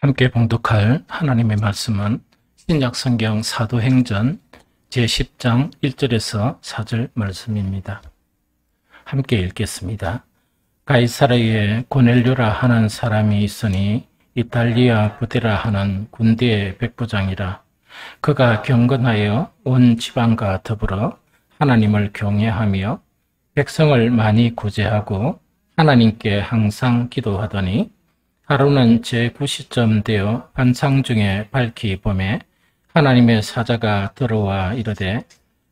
함께 봉독할 하나님의 말씀은 신약성경 사도행전 제10장 1절에서 4절 말씀입니다. 함께 읽겠습니다. 가이사랴에 고넬료라 하는 사람이 있으니 이탈리아 부대라 하는 군대의 백부장이라. 그가 경건하여 온 지방과 더불어 하나님을 경외하며 백성을 많이 구제하고 하나님께 항상 기도하더니 하루는 제9시쯤 되어 반상 중에 밝히 보매 하나님의 사자가 들어와 이르되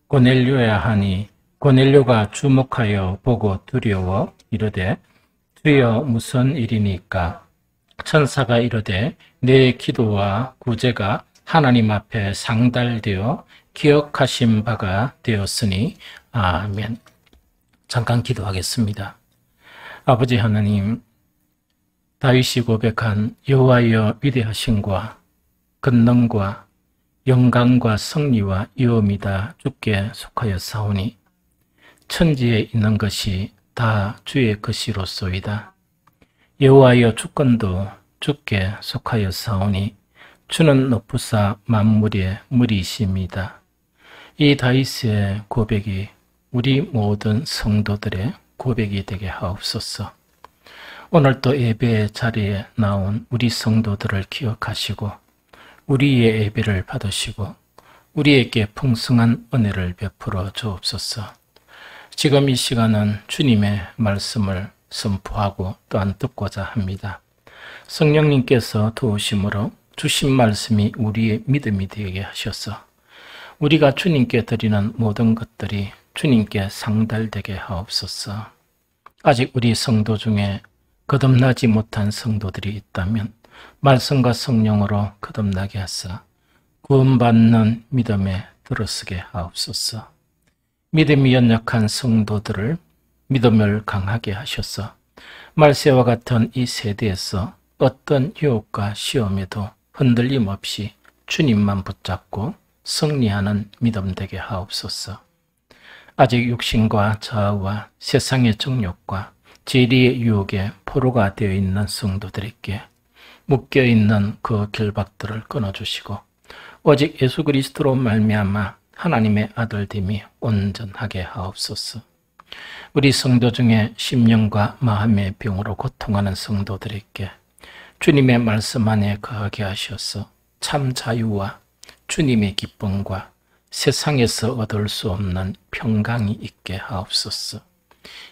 고넬료야 하니 고넬료가 주목하여 보고 두려워 이르되 주여 무슨 일이니까? 천사가 이르되 내 기도와 구제가 하나님 앞에 상달되어 기억하신 바가 되었으니 아멘. 잠깐 기도하겠습니다. 아버지 하나님, 다윗이 고백한 여호와여 위대하심과 권능과 영광과 승리와 위엄이다 주께 속하였사오니 천지에 있는 것이 다 주의 것이로소이다. 여호와여 주권도 주께 속하였사오니 주는 높으사 만물의 물이십니다. 이 다윗의 고백이 우리 모든 성도들의 고백이 되게 하옵소서. 오늘 또 예배의 자리에 나온 우리 성도들을 기억하시고 우리의 예배를 받으시고 우리에게 풍성한 은혜를 베풀어 주옵소서. 지금 이 시간은 주님의 말씀을 선포하고 또한 듣고자 합니다. 성령님께서 도우심으로 주신 말씀이 우리의 믿음이 되게 하셔서 우리가 주님께 드리는 모든 것들이 주님께 상달되게 하옵소서. 아직 우리 성도 중에 거듭나지 못한 성도들이 있다면 말씀과 성령으로 거듭나게 하사 구원받는 믿음에 들어서게 하옵소서. 믿음이 연약한 성도들을 믿음을 강하게 하셔서 말세와 같은 이 세대에서 어떤 유혹과 시험에도 흔들림 없이 주님만 붙잡고 승리하는 믿음 되게 하옵소서. 아직 육신과 좌우와 세상의 정욕과 재리의 유혹에 포로가 되어 있는 성도들에게 묶여있는 그 결박들을 끊어주시고 오직 예수 그리스도로 말미암아 하나님의 아들됨이 온전하게 하옵소서. 우리 성도 중에 심령과 마음의 병으로 고통하는 성도들에게 주님의 말씀 안에 거하게 하셔서 참 자유와 주님의 기쁨과 세상에서 얻을 수 없는 평강이 있게 하옵소서.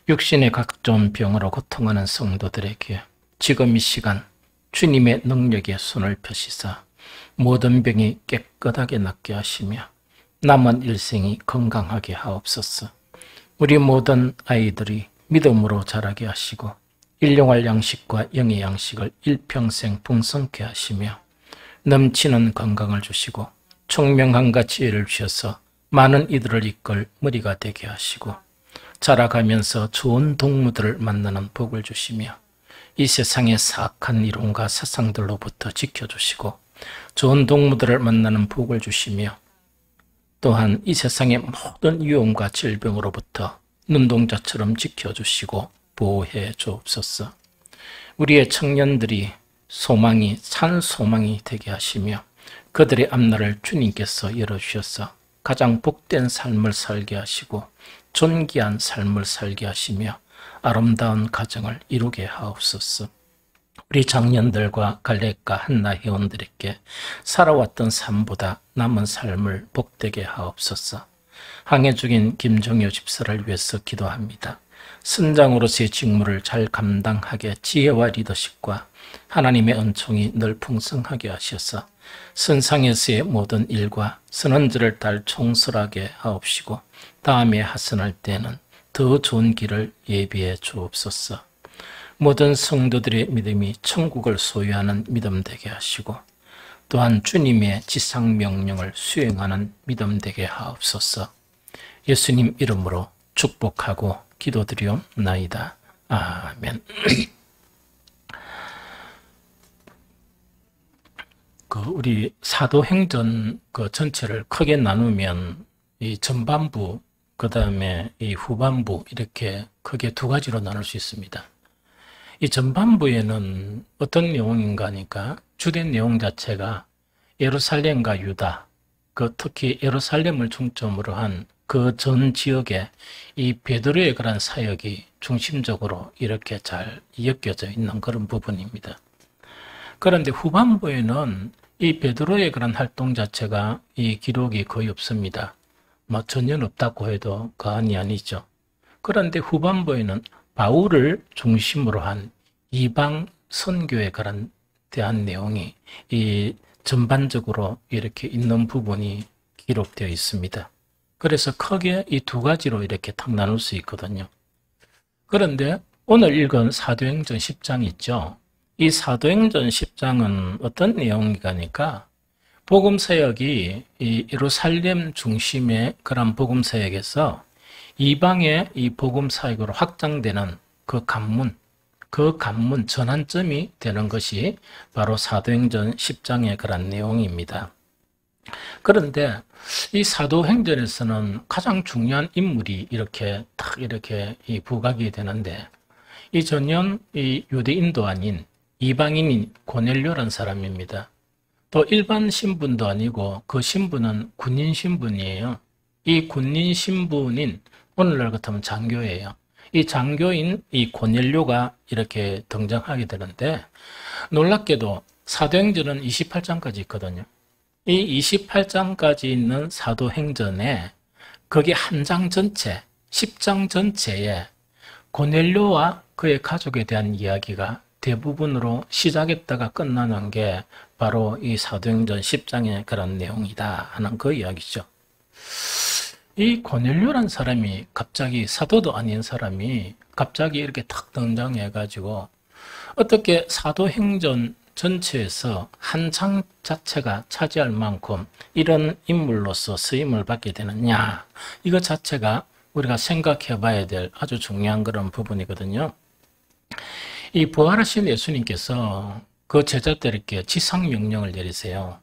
육신의 각종 병으로 고통하는 성도들에게 지금 이 시간 주님의 능력에 손을 펴시사 모든 병이 깨끗하게 낫게 하시며 남은 일생이 건강하게 하옵소서. 우리 모든 아이들이 믿음으로 자라게 하시고 일용할 양식과 영의 양식을 일평생 풍성케 하시며 넘치는 건강을 주시고 총명함과 지혜를 주셔서 많은 이들을 이끌 머리가 되게 하시고 자라가면서 좋은 동무들을 만나는 복을 주시며 이 세상의 사악한 이론과 사상들로부터 지켜주시고 좋은 동무들을 만나는 복을 주시며 또한 이 세상의 모든 위험과 질병으로부터 눈동자처럼 지켜주시고 보호해 주옵소서. 우리의 청년들이 소망이 산 소망이 되게 하시며 그들의 앞날을 주님께서 열어주셔서 가장 복된 삶을 살게 하시고 존귀한 삶을 살게 하시며 아름다운 가정을 이루게 하옵소서. 우리 장년들과 갈렙과 한나 회원들에게 살아왔던 삶보다 남은 삶을 복되게 하옵소서. 항해 중인 김종효 집사를 위해서 기도합니다. 선장으로서의 직무를 잘 감당하게 지혜와 리더십과 하나님의 은총이 늘 풍성하게 하셔서 선상에서의 모든 일과 선언지를 달 총설하게 하옵시고 다음에 하선할 때는 더 좋은 길을 예비해 주옵소서. 모든 성도들의 믿음이 천국을 소유하는 믿음 되게 하시고 또한 주님의 지상명령을 수행하는 믿음 되게 하옵소서. 예수님 이름으로 축복하고 기도드리옵나이다. 아멘. 우리 사도행전 전체를 크게 나누면 이 전반부 그 다음에 이 후반부 이렇게 크게 두 가지로 나눌 수 있습니다. 이 전반부에는 어떤 내용인가 하니까 주된 내용 자체가 예루살렘과 유다, 특히 예루살렘을 중점으로 한 그 전 지역에 이 베드로의 그런 사역이 중심적으로 이렇게 잘 엮여져 있는 그런 부분입니다. 그런데 후반부에는 이 베드로의 그런 활동 자체가 이 기록이 거의 없습니다. 전혀 없다고 해도 과언이 아니죠. 그런데 후반부에는 바울을 중심으로 한 이방 선교에 대한 내용이 이 전반적으로 이렇게 있는 부분이 기록되어 있습니다. 그래서 크게 이 두 가지로 이렇게 탁 나눌 수 있거든요. 그런데 오늘 읽은 사도행전 10장 있죠. 이 사도행전 10장은 어떤 내용인가 하니까 복음 사역이 이 예루살렘 중심의 그런 복음 사역에서 이방의 이 복음 사역으로 확장되는 그 관문 전환점이 되는 것이 바로 사도행전 10장의 그런 내용입니다. 그런데 이 사도행전에서는 가장 중요한 인물이 이렇게 이 부각이 되는데 이 전혀 이 유대인도 아닌 이방인인 고넬료라는 사람입니다. 또 일반 신분도 아니고 그 신분은 군인 신분이에요. 이 군인 신분인 오늘날 같으면 장교예요. 이 장교인 이 고넬료가 이렇게 등장하게 되는데 놀랍게도 사도행전은 28장까지 있거든요. 이 28장까지 있는 사도행전에 거기 한 장 전체, 10장 전체에 고넬료와 그의 가족에 대한 이야기가 대부분으로 시작했다가 끝나는 게 바로 이 사도행전 10장의 그런 내용이다 하는 그 이야기죠. 이 고넬료란 사람이 갑자기 사도도 아닌 사람이 갑자기 이렇게 탁 등장해가지고 어떻게 사도행전 전체에서 한 장 자체가 차지할 만큼 이런 인물로서 쓰임을 받게 되느냐, 이거 자체가 우리가 생각해 봐야 될 아주 중요한 그런 부분이거든요. 이 부활하신 예수님께서 그 제자들에게 지상명령을 내리세요.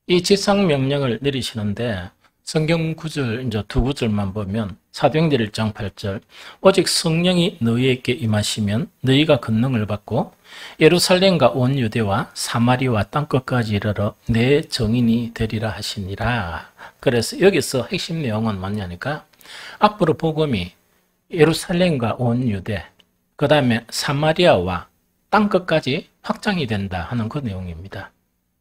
이 지상명령을 내리시는데 성경 구절, 이제 두 구절만 보면 사도행전 1장 8절 오직 성령이 너희에게 임하시면 너희가 권능을 받고 예루살렘과 온 유대와 사마리와 땅끝까지 이르러 내 증인이 되리라 하시니라. 그래서 여기서 핵심 내용은 뭐냐니까 앞으로 복음이 예루살렘과 온 유대, 그 다음에 사마리아와 땅끝까지 확장이 된다 하는 그 내용입니다.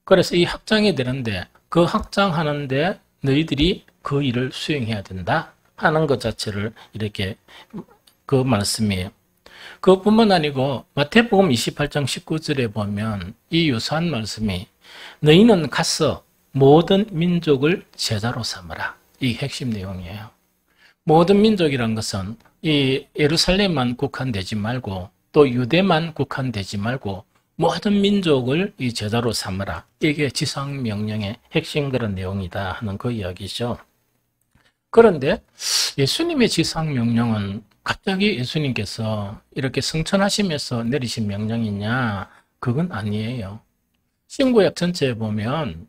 그래서 이 확장이 되는데 그 확장하는데 너희들이 그 일을 수행해야 된다 하는 것 자체를 이렇게 그 말씀이에요. 그뿐만 아니고 마태복음 28장 19절에 보면 이 유사한 말씀이 너희는 가서 모든 민족을 제자로 삼으라. 이 핵심 내용이에요. 모든 민족이란 것은 이 예루살렘만 국한되지 말고 또 유대만 국한되지 말고 모든 민족을 이 제자로 삼으라. 이게 지상명령의 핵심 그런 내용이다 하는 그 이야기죠. 그런데 예수님의 지상명령은 갑자기 예수님께서 이렇게 승천하시면서 내리신 명령이냐? 그건 아니에요. 신구약 전체에 보면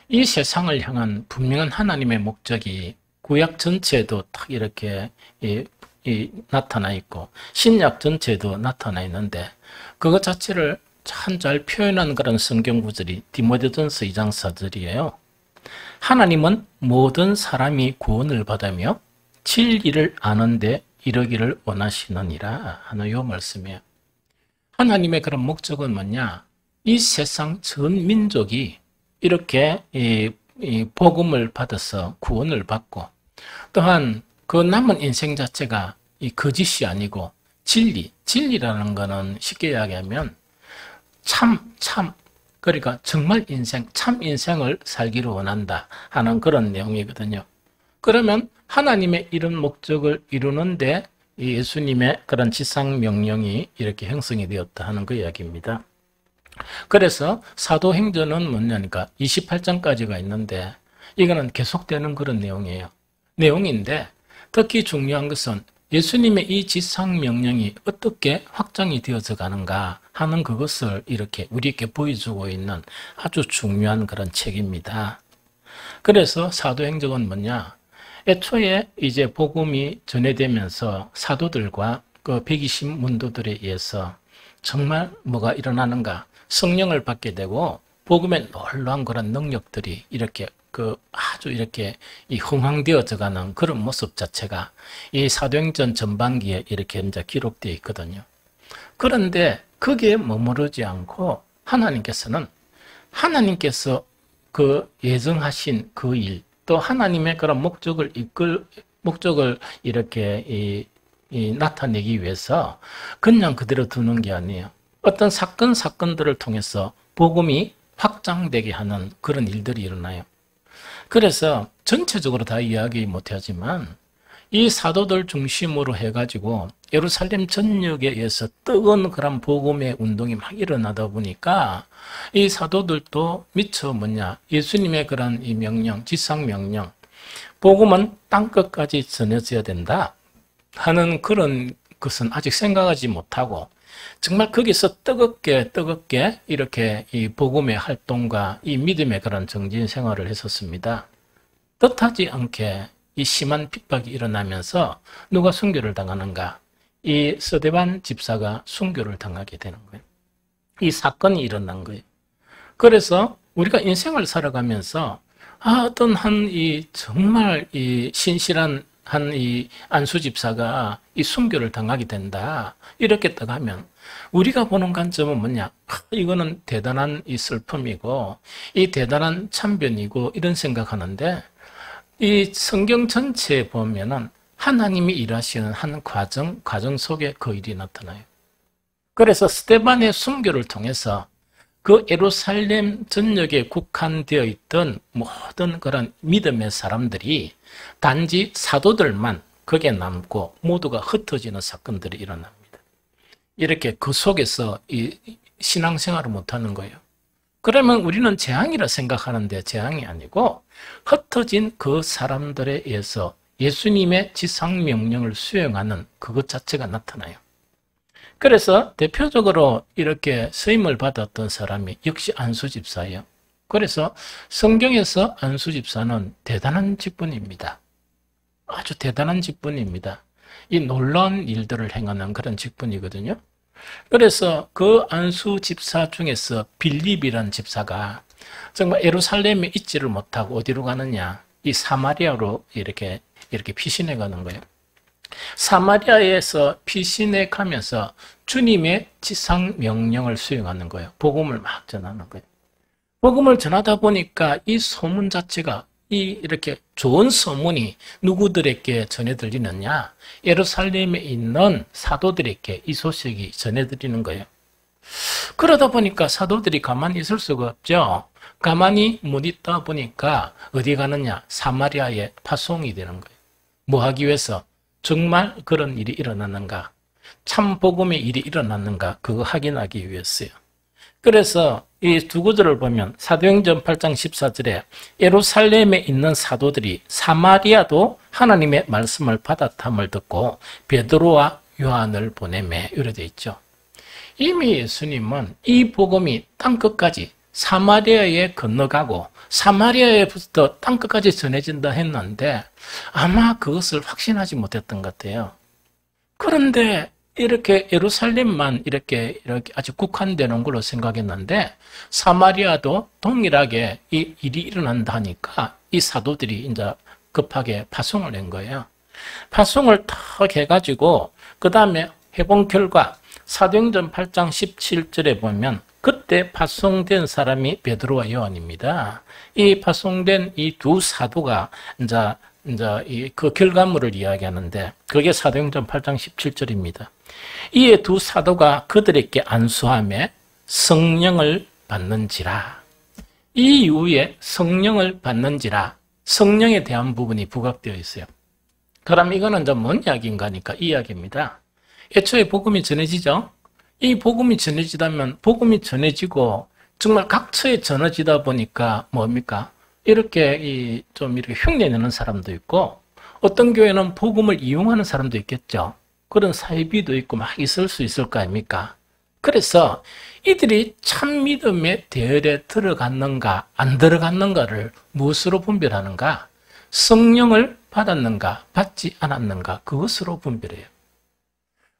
이 세상을 향한 분명한 하나님의 목적이 구약 전체에도 딱 이렇게 나타나 있고 신약 전체에도 나타나 있는데 그것 자체를 참 잘 표현한 그런 성경 구절이 디모데전서 2장 4절이에요. 하나님은 모든 사람이 구원을 받으며 진리를 아는데 이르기를 원하시느니라 하는 이 말씀이에요. 하나님의 그런 목적은 뭐냐? 이 세상 전 민족이 이렇게 이 복음을 받아서 구원을 받고 또한 그 남은 인생 자체가 이 거짓이 아니고 진리라는 거는 쉽게 이야기하면 그러니까 정말 참 인생을 살기를 원한다 하는 그런 내용이거든요. 그러면 하나님의 이런 목적을 이루는데 예수님의 그런 지상명령이 이렇게 형성이 되었다 하는 그 이야기입니다. 그래서 사도행전은 뭐냐니까 28장까지가 있는데 이거는 계속되는 그런 내용인데 특히 중요한 것은 예수님의 이 지상명령이 어떻게 확장이 되어져 가는가 하는 그것을 이렇게 우리에게 보여주고 있는 아주 중요한 그런 책입니다. 그래서 사도행전은 뭐냐? 애초에 이제 복음이 전해되면서 사도들과 그 120 문도들에 의해서 정말 뭐가 일어나는가? 성령을 받게 되고 복음에 놀라운 그런 능력들이 이렇게 아주 이렇게 이 흥황되어져 가는 그런 모습 자체가 이 사도행전 전반기에 이렇게 이제 기록되어 있거든요. 그런데 거기에 머무르지 않고 하나님께서 그 예정하신 그 일, 또 하나님의 그런 목적을 이렇게 나타내기 위해서 그냥 그대로 두는 게 아니에요. 어떤 사건들을 통해서 복음이 확장되게 하는 그런 일들이 일어나요. 그래서 전체적으로 다 이야기 못하지만 이 사도들 중심으로 해가지고 예루살렘 전역에 의해서 뜨거운 그런 복음의 운동이 막 일어나다 보니까 이 사도들도 미처 예수님의 그런 이 명령, 지상명령, 복음은 땅끝까지 전해져야 된다 하는 그런 것은 아직 생각하지 못하고 정말 거기서 뜨겁게 이렇게 이 복음의 활동과 이 믿음의 그런 정진 생활을 했었습니다. 뜻하지 않게 이 심한 핍박이 일어나면서 누가 순교를 당하는가? 이 스데반 집사가 순교를 당하게 되는 거예요. 이 사건이 일어난 거예요. 그래서 우리가 인생을 살아가면서 어떤 정말 이 신실한 이 안수 집사가 이 순교를 당하게 된다. 이렇게 딱 하면 우리가 보는 관점은 이거는 대단한 이 슬픔이고 이 대단한 참변이고 이런 생각하는데 이 성경 전체에 보면은 하나님이 일하시는 한 과정 속에 그 일이 나타나요. 그래서 스데반의 순교를 통해서 그 예루살렘 전역에 국한되어 있던 모든 그런 믿음의 사람들이 단지 사도들만 거기에 남고 모두가 흩어지는 사건들이 일어납니다. 이렇게 그 속에서 이 신앙생활을 못하는 거예요. 그러면 우리는 재앙이라 생각하는데 재앙이 아니고 흩어진 그 사람들에 의해서 예수님의 지상명령을 수행하는 그것 자체가 나타나요. 그래서 대표적으로 이렇게 쓰임을 받았던 사람이 역시 안수집사예요. 그래서 성경에서 안수집사는 대단한 직분입니다. 아주 대단한 직분입니다. 이 놀라운 일들을 행하는 그런 직분이거든요. 그래서 그 안수집사 중에서 빌립이라는 집사가 정말 예루살렘에 있지를 못하고 어디로 가느냐? 이 사마리아로 이렇게 피신해 가는 거예요. 사마리아에서 피신해 가면서 주님의 지상 명령을 수행하는 거예요. 복음을 막 전하는 거예요. 복음을 전하다 보니까 이 소문 자체가 이렇게 좋은 소문이 누구들에게 전해드리느냐? 예루살렘에 있는 사도들에게 이 소식이 전해드리는 거예요. 그러다 보니까 사도들이 가만히 있을 수가 없죠. 가만히 못 있다 보니까 어디 가느냐? 사마리아에 파송이 되는 거예요. 뭐 하기 위해서? 정말 그런 일이 일어났는가? 참 복음의 일이 일어났는가? 그거 확인하기 위해서요. 그래서 이 두 구절을 보면 사도행전 8장 14절에 예루살렘에 있는 사도들이 사마리아도 하나님의 말씀을 받았함을 듣고 베드로와 요한을 보내매 이렇게 되어 있죠. 이미 예수님은 이 복음이 땅끝까지 사마리아에 건너가고 사마리아에부터 땅끝까지 전해진다 했는데 아마 그것을 확신하지 못했던 것 같아요. 그런데 이렇게 예루살렘만 이렇게 아주 국한되는 걸로 생각했는데 사마리아도 동일하게 이 일이 일어난다니까 이 사도들이 이제 급하게 파송을 낸 거예요. 파송을 탁 해가지고 그 다음에 해본 결과 사도행전 8장 17절에 보면 그때 파송된 사람이 베드로와 요한입니다. 이 파송된 이 두 사도가 이제 그 결과물을 이야기하는데 그게 사도행전 8장 17절입니다. 이에 두 사도가 그들에게 안수하며 성령을 받는지라. 이 이후에 성령을 받는지라 성령에 대한 부분이 부각되어 있어요. 그럼 이거는 뭔 이야기인가 하니까 이 이야기입니다. 애초에 복음이 전해지죠. 이 복음이 전해지다면 복음이 전해지고 정말 각처에 전해지다 보니까 뭡니까? 이렇게 좀 이렇게 흉내내는 사람도 있고 어떤 교회는 복음을 이용하는 사람도 있겠죠. 그런 사이비도 있고 막 있을 수 있을 거 아닙니까? 그래서 이들이 참 믿음의 대열에 들어갔는가 안 들어갔는가를 무엇으로 분별하는가? 성령을 받았는가 받지 않았는가 그것으로 분별해요.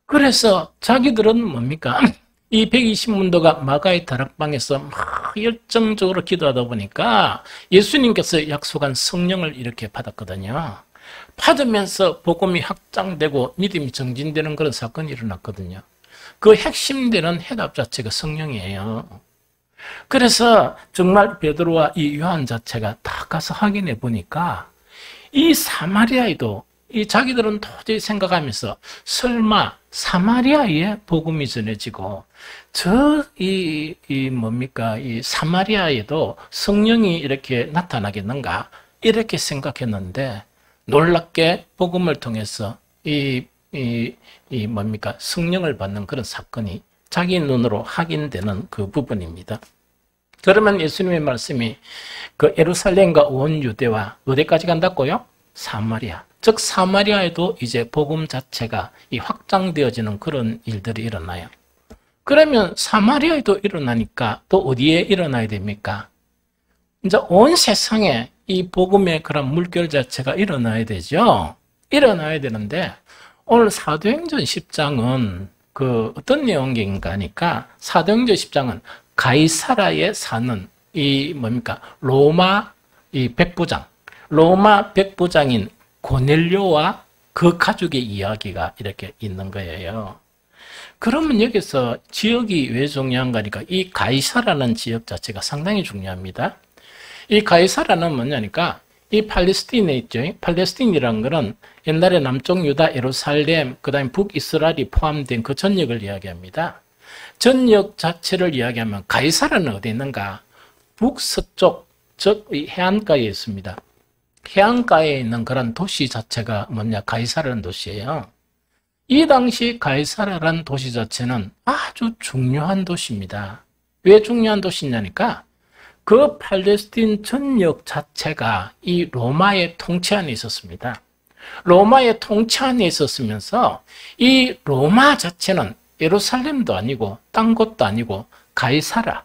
그래서 자기들은 뭡니까? 이 120문도가 마가의 다락방에서 막 열정적으로 기도하다 보니까 예수님께서 약속한 성령을 이렇게 받았거든요. 받으면서 복음이 확장되고 믿음이 정진되는 그런 사건이 일어났거든요. 그 핵심되는 해답 자체가 성령이에요. 그래서 정말 베드로와 이 요한 자체가 다 가서 확인해 보니까 이 사마리아에도 이 자기들은 도저히 생각하면서 설마 사마리아에 복음이 전해지고 이 사마리아에도 성령이 이렇게 나타나겠는가 이렇게 생각했는데 놀랍게 복음을 통해서 성령을 받는 그런 사건이 자기 눈으로 확인되는 그 부분입니다. 그러면 예수님의 말씀이 그 예루살렘과 온 유대와 어디까지 간다고요? 사마리아. 즉 사마리아에도 이제 복음 자체가 확장되어지는 그런 일들이 일어나요. 그러면 사마리아에도 일어나니까 또 어디에 일어나야 됩니까? 이제 온 세상에 이 복음의 그런 물결 자체가 일어나야 되죠. 일어나야 되는데 오늘 사도행전 10장은 그 어떤 내용인가 하니까 사도행전 10장은 가이사라에 사는 로마 백부장, 로마 백부장인 고넬료와 그 가족의 이야기가 이렇게 있는 거예요. 그러면 여기서 지역이 왜 중요한가 하니까 이 가이사라는 지역 자체가 상당히 중요합니다. 이 가이사라는 뭐냐니까 이 팔레스틴에 있죠. 팔레스틴이라는 것은 옛날에 남쪽 유다, 예루살렘, 그 다음에 북이스라엘이 포함된 그 전역을 이야기합니다. 전역 자체를 이야기하면 가이사라는 어디 있는가? 북서쪽, 즉 해안가에 있습니다. 해안가에 있는 그런 도시 자체가 뭐냐? 가이사라는 도시예요. 이 당시 가이사라라는 도시 자체는 아주 중요한 도시입니다. 왜 중요한 도시냐니까 그 팔레스틴 전역 자체가 이 로마의 통치 안에 있었습니다. 로마의 통치 안에 있었으면서 이 로마 자체는 예루살렘도 아니고 딴 곳도 아니고 가이사라,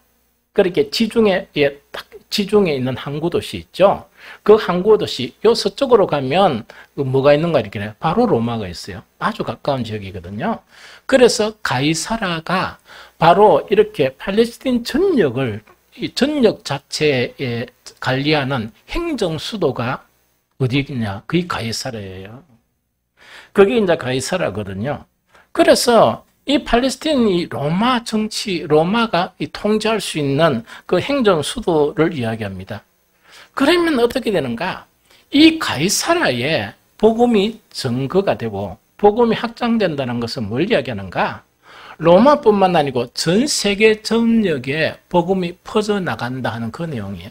그렇게 지중해 있는 항구 도시 있죠. 그 항구 도시 요 서쪽으로 가면 뭐가 있는가 이렇게 바로 로마가 있어요. 아주 가까운 지역이거든요. 그래서 가이사라가 바로 이렇게 팔레스틴 전역을 이 전역 자체에 관리하는 행정 수도가 어디냐? 그게 가이사라예요. 그게 이제 가이사라거든요. 그래서 이 팔레스틴 이 로마 정치, 로마가 통제할 수 있는 그 행정 수도를 이야기합니다. 그러면 어떻게 되는가? 이 가이사라에 복음이 증거가 되고 복음이 확장된다는 것은 뭘 이야기하는가? 로마뿐만 아니고 전 세계 전역에 복음이 퍼져나간다 하는 그 내용이에요.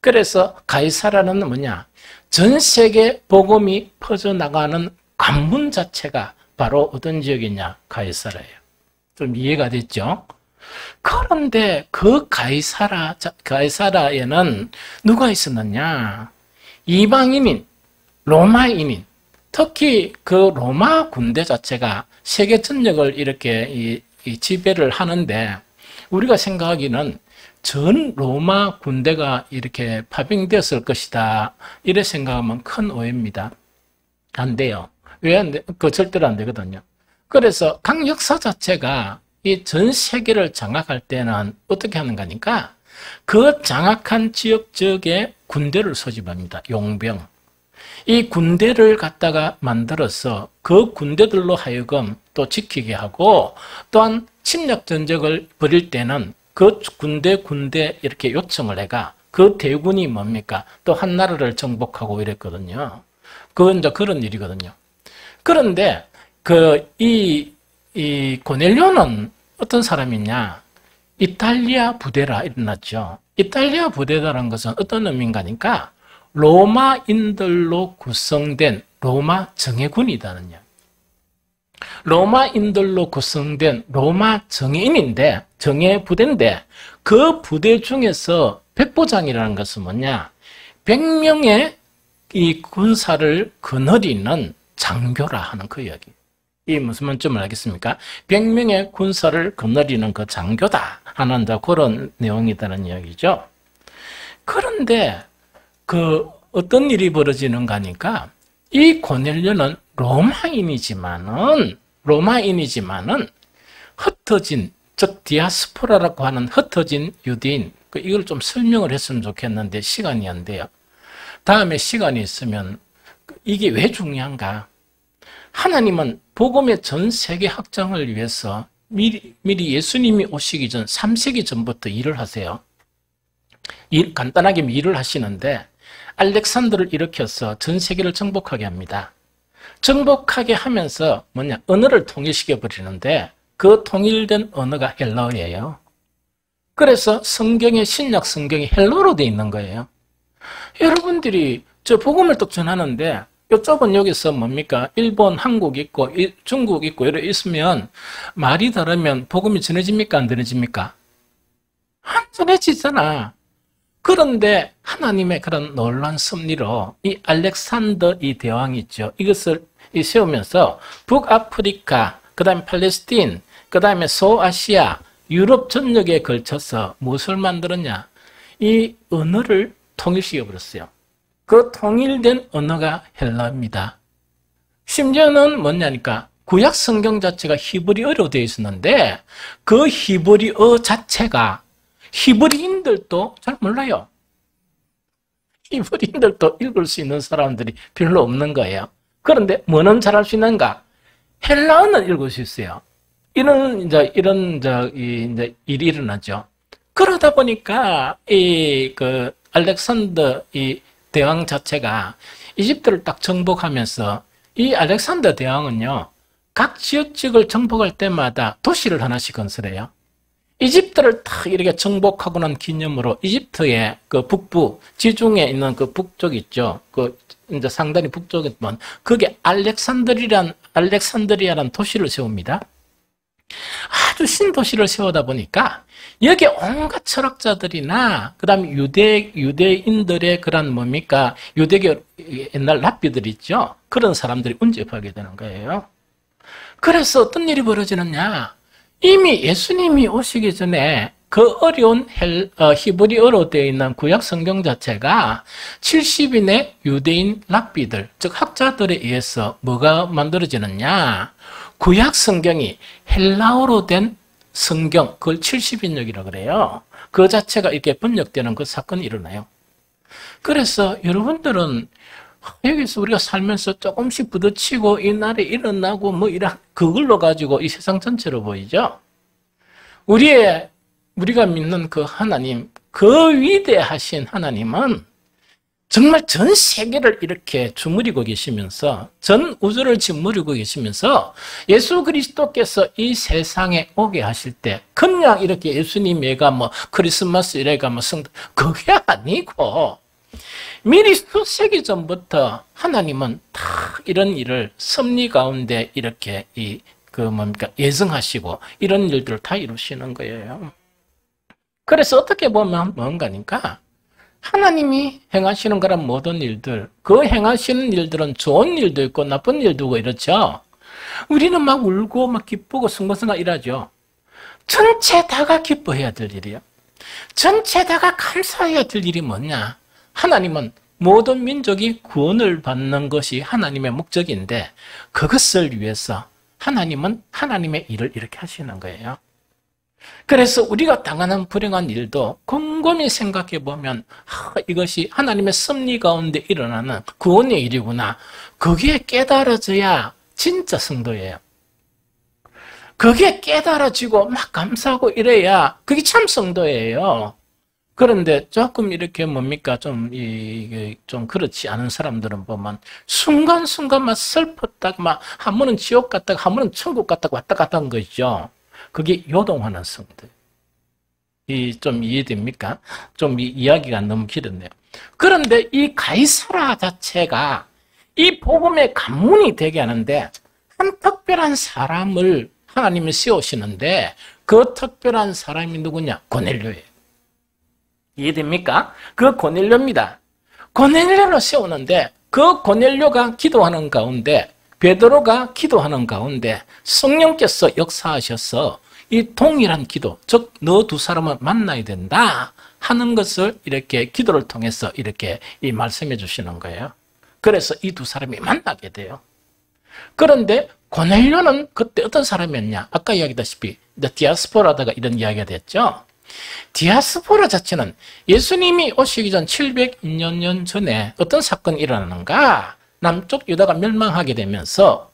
그래서 가이사라는 뭐냐? 전 세계 복음이 퍼져나가는 관문 자체가 바로 어떤 지역이냐? 가이사라예요. 좀 이해가 됐죠? 그런데 그 가이사라에는 누가 있었느냐? 이방인인, 로마인인, 특히 그 로마 군대 자체가 세계 전역을 이렇게 지배를 하는데 우리가 생각하기는 전 로마 군대가 이렇게 파병되었을 것이다. 이래 생각하면 큰 오해입니다. 안 돼요. 왜 안 돼? 그 절대로 안 되거든요. 그래서 각 역사 자체가 이 전 세계를 장악할 때는 어떻게 하는가 하니까 그 장악한 지역 지역에 군대를 소집합니다. 용병. 이 군대를 갖다가 만들어서 그 군대들로 하여금 또 지키게 하고 또한 침략 전적을 벌일 때는 그 군대 이렇게 요청을 해가 그 대군이 뭡니까? 또 한 나라를 정복하고 이랬거든요. 그건 이제 그런 일이거든요. 그런데 이 고넬료는 어떤 사람이냐? 이탈리아 부대라 일어났죠. 이탈리아 부대라는 것은 어떤 의미인가 하니까 로마인들로 구성된 로마 정예군이다는 이야기. 로마인들로 구성된 로마 정예부대인데 그 부대 중에서 백부장이라는 것은 뭐냐? 100명의 이 군사를 거느리는 장교라 하는 그 이야기. 이 무슨 말씀을 알겠습니까? 100명의 군사를 거느리는 그 장교다 하는 그런 내용이다는 이야기죠. 그런데 어떤 일이 벌어지는가 하니까 이 고넬료는 로마인이지만은 흩어진 즉 디아스포라라고 하는 흩어진 유대인, 이걸 좀 설명을 했으면 좋겠는데 시간이 안 돼요. 다음에 시간이 있으면 이게 왜 중요한가? 하나님은 복음의 전 세계 확장을 위해서 미리 예수님이 오시기 전 3세기 전부터 일을 하세요. 간단하게 일을 하시는데 알렉산더를 일으켜서 전 세계를 정복하게 합니다. 정복하게 하면서 언어를 통일시켜 버리는데 그 통일된 언어가 헬라어예요. 그래서 신약 성경이 헬라어로 되어 있는 거예요. 여러분들이 저 복음을 또 전하는데 이쪽은 여기서 일본, 한국 있고 중국 있고 이렇게 있으면 말이 다르면 복음이 전해집니까? 안 전해집니까? 안 전해지잖아. 그런데 하나님의 그런 놀라운 섭리로 이 알렉산더 이 대왕이 있죠. 이것을 세우면서 북아프리카, 그 다음에 팔레스틴, 그 다음에 소아시아, 유럽 전역에 걸쳐서 무엇을 만들었냐? 이 언어를 통일시켜버렸어요. 그 통일된 언어가 헬라어입니다. 심지어는 뭐냐니까 구약 성경 자체가 히브리어로 되어 있었는데 그 히브리어 자체가 히브리인들도 잘 몰라요. 히브리인들도 읽을 수 있는 사람들이 별로 없는 거예요. 그런데 뭐는 잘할 수 있는가? 헬라어는 읽을 수 있어요. 이런 일이 일어나죠. 그러다 보니까 알렉산더 이 대왕 자체가 이집트를 딱 정복하면서 이 알렉산더 대왕은요, 각 지역을 정복할 때마다 도시를 하나씩 건설해요. 이집트를 딱 이렇게 정복하고 난 기념으로 이집트의 그 북부, 지중해 있는 그 북쪽 있죠. 이제 상당히 북쪽이면 그게 알렉산드리아라는 도시를 세웁니다. 아주 신도시를 세우다 보니까 여기 온갖 철학자들이나 그다음에 유대인들의 그런 유대교 옛날 랍비들 있죠. 그런 사람들이 운집하게 되는 거예요. 그래서 어떤 일이 벌어지느냐? 이미 예수님이 오시기 전에 그 어려운 히브리어로 되어 있는 구약 성경 자체가 70인의 유대인 랍비들, 즉 학자들에 의해서 뭐가 만들어지느냐? 구약 성경이 헬라어로 된 성경, 그걸 70인역이라고 그래요. 그 자체가 이렇게 번역되는 그 사건이 일어나요. 그래서 여러분들은 여기서 우리가 살면서 조금씩 부딪히고 이 날에 일어나고 그걸로 가지고 이 세상 전체로 보이죠. 우리가 믿는 그 하나님, 그 위대하신 하나님은 정말 전 세계를 이렇게 주무리고 계시면서 전 우주를 짓무리고 계시면서 예수 그리스도께서 이 세상에 오게 하실 때 그냥 이렇게 예수님애가 크리스마스 이래가 그게 아니고 미리 수세기 전부터 하나님은 다 이런 일을 섭리 가운데 이렇게 예정하시고 이런 일들을 다 이루시는 거예요. 그래서 어떻게 보면 뭔가니까 하나님이 행하시는 그런 모든 일들, 그 행하시는 일들은 좋은 일도 있고 나쁜 일도 있고 이렇죠. 우리는 막 울고 막 기쁘고 승승장구 이러죠. 전체 다가 기뻐해야 될 일이에요. 전체 다가 감사해야 될 일이 뭐냐? 하나님은 모든 민족이 구원을 받는 것이 하나님의 목적인데 그것을 위해서 하나님은 하나님의 일을 이렇게 하시는 거예요. 그래서 우리가 당하는 불행한 일도 곰곰이 생각해 보면 이것이 하나님의 섭리 가운데 일어나는 구원의 일이구나. 그게 깨달아져야 진짜 성도예요. 그게 깨달아지고 막 감사하고 이래야 그게 참 성도예요. 그런데 조금 이렇게 좀 그렇지 않은 사람들은 보면 순간순간 막 슬펐다가 막 한 번은 지옥 갔다가 한 번은 천국 갔다가 왔다 갔다 한 거 있죠. 그게 요동하는 성도. 좀 이해됩니까? 좀 이야기가 너무 길었네요. 그런데 이 가이사라 자체가 이 복음의 관문이 되게 하는데 한 특별한 사람을 하나님이 세우시는데 그 특별한 사람이 누구냐? 고넬료예요. 이해됩니까? 그 고넬료입니다. 고넬료를 세우는데 그 고넬료가 기도하는 가운데 베드로가 기도하는 가운데 성령께서 역사하셔서 이 동일한 기도, 즉 너 두 사람은 만나야 된다 하는 것을 이렇게 기도를 통해서 이렇게 말씀해 주시는 거예요. 그래서 이 두 사람이 만나게 돼요. 그런데 고넬료는 그때 어떤 사람이었냐? 아까 이야기했다시피 디아스포라다가 이런 이야기가 됐죠. 디아스포라 자체는 예수님이 오시기 전 700년 전에 어떤 사건이 일어나는가? 남쪽 유다가 멸망하게 되면서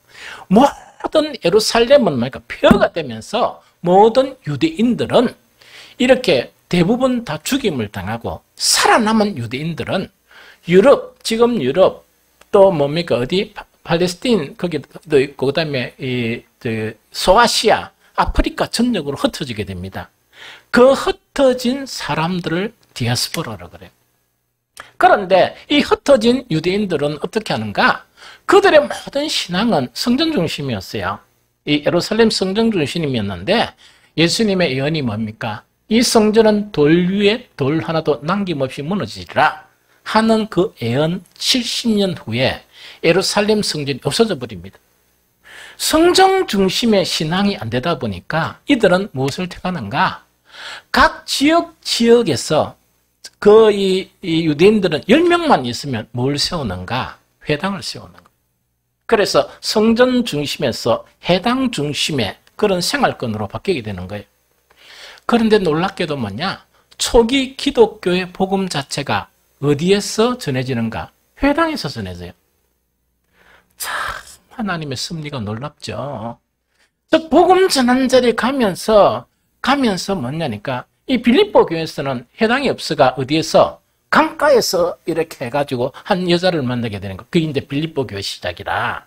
모든 예루살렘은 말까 폐허가 되면서 모든 유대인들은 이렇게 대부분 다 죽임을 당하고 살아남은 유대인들은 유럽, 지금 유럽 또 뭡니까 어디 팔레스틴 거기도 있고 그다음에 소아시아, 아프리카 전역으로 흩어지게 됩니다. 그 흩어진 사람들을 디아스포라라고 그래요. 그런데 이 흩어진 유대인들은 어떻게 하는가? 그들의 모든 신앙은 성전 중심이었어요. 이 예루살렘 성전 중심이었는데 예수님의 예언이 뭡니까? 이 성전은 돌 위에 돌 하나도 남김없이 무너지리라 하는 그 예언 70년 후에 예루살렘 성전이 없어져 버립니다. 성전 중심의 신앙이 안 되다 보니까 이들은 무엇을 택하는가? 각 지역에서 이 유대인들은 10명만 있으면 뭘 세우는가? 회당을 세우는 거예요. 그래서 성전 중심에서 회당 중심의 그런 생활권으로 바뀌게 되는 거예요. 그런데 놀랍게도 뭐냐? 초기 기독교의 복음 자체가 어디에서 전해지는가? 회당에서 전해져요. 참 하나님의 섭리가 놀랍죠. 즉 복음 전하는 자리에 가면서 뭐냐니까 이 빌립보 교회에서는 회당이 없어가 어디에서 강가에서 이렇게 해가지고 한 여자를 만나게 되는 거. 그게 이제 빌립보 교회 시작이라.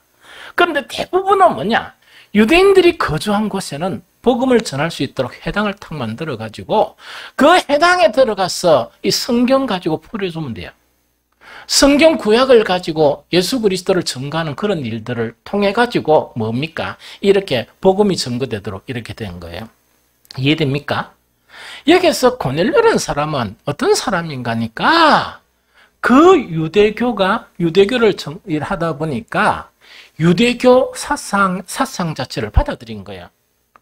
그런데 대부분은 뭐냐? 유대인들이 거주한 곳에는 복음을 전할 수 있도록 회당을 탁 만들어가지고 그 회당에 들어가서 이 성경 가지고 풀어주면 돼요. 성경 구약을 가지고 예수 그리스도를 증거하는 그런 일들을 통해 가지고 뭡니까? 이렇게 복음이 전거되도록 이렇게 된 거예요. 이해됩니까? 여기서 고넬료라는 사람은 어떤 사람인가니까 그 유대교를 하다 보니까 유대교 사상 자체를 받아들인 거예요.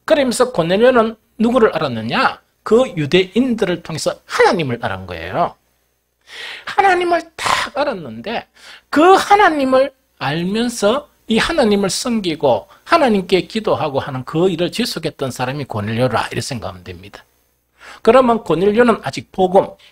그러면서 고넬료는 누구를 알았느냐? 그 유대인들을 통해서 하나님을 알은 거예요. 하나님을 딱 알았는데 그 하나님을 알면서 이 하나님을 섬기고 하나님께 기도하고 하는 그 일을 지속했던 사람이 고넬료라 이렇게 생각하면 됩니다. 그러면 고넬료는 아직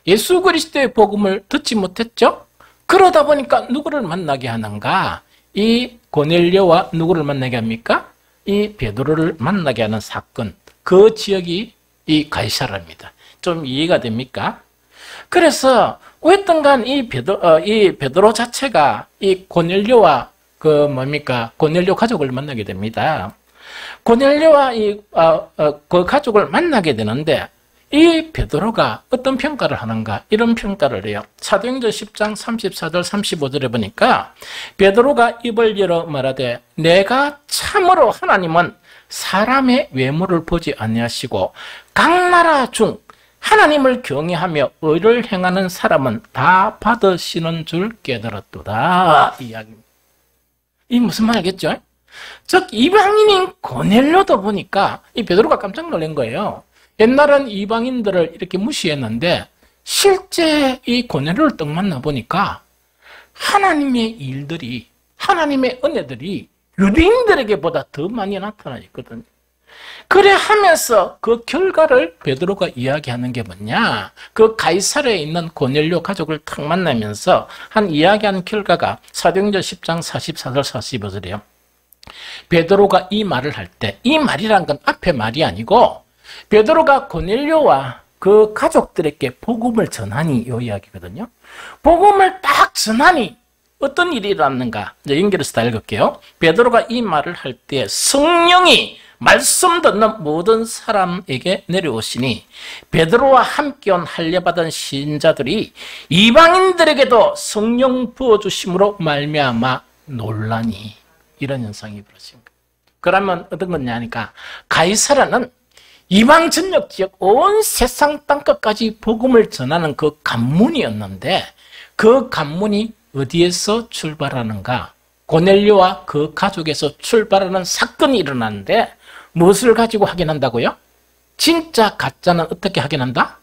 예수 그리스도의 복음을 듣지 못했죠? 그러다 보니까 누구를 만나게 하는가? 이 고넬료와 누구를 만나게 합니까? 이 베드로를 만나게 하는 사건. 그 지역이 이 가이사라입니다. 좀 이해가 됩니까? 그래서 어쨌든간 이 베드로 자체가 이 고넬료와 고넬료 가족을 만나게 됩니다. 고넬료와 그 가족을 만나게 되는데 이 베드로가 어떤 평가를 하는가? 이런 평가를 해요. 사도행전 10장 34절 35절에 보니까 베드로가 입을 열어 말하되 내가 참으로 하나님은 사람의 외모를 보지 아니하시고 각 나라 중 하나님을 경외하며 의를 행하는 사람은 다 받으시는 줄 깨달았도다. 이 이야기입니다. 이 무슨 말이겠죠? 즉 이방인인 고넬료도 보니까 이 베드로가 깜짝 놀란 거예요. 옛날은 이방인들을 이렇게 무시했는데 실제 이 고넬료를 딱 만나보니까 하나님의 일들이 하나님의 은혜들이 유대인들에게보다 더 많이 나타나 있거든요. 그래 하면서 그 결과를 베드로가 이야기하는 게 뭐냐? 그 가이사랴에 있는 고넬료 가족을 탁 만나면서 이야기하는 결과가 사도행전 10장 44절 45절이에요. 베드로가 이 말을 할 때 이 말이란 건 앞에 말이 아니고 베드로가 고넬료와 그 가족들에게 복음을 전하니 이 이야기거든요. 복음을 딱 전하니 어떤 일이 일어났는가? 이제 연결해서 다 읽을게요. 베드로가 이 말을 할 때 성령이 말씀 듣는 모든 사람에게 내려오시니 베드로와 함께 온 할례받은 신자들이 이방인들에게도 성령 부어주심으로 말미암아 놀라니 이런 현상이 벌어진 거예요. 그러면 어떤 거냐니까 가이사랴는 이방 전역 지역 온 세상 땅끝까지 복음을 전하는 그 관문이었는데 그 관문이 어디에서 출발하는가? 고넬료와 그 가족에서 출발하는 사건이 일어나는데 무엇을 가지고 확인한다고요? 진짜 가짜는 어떻게 확인한다?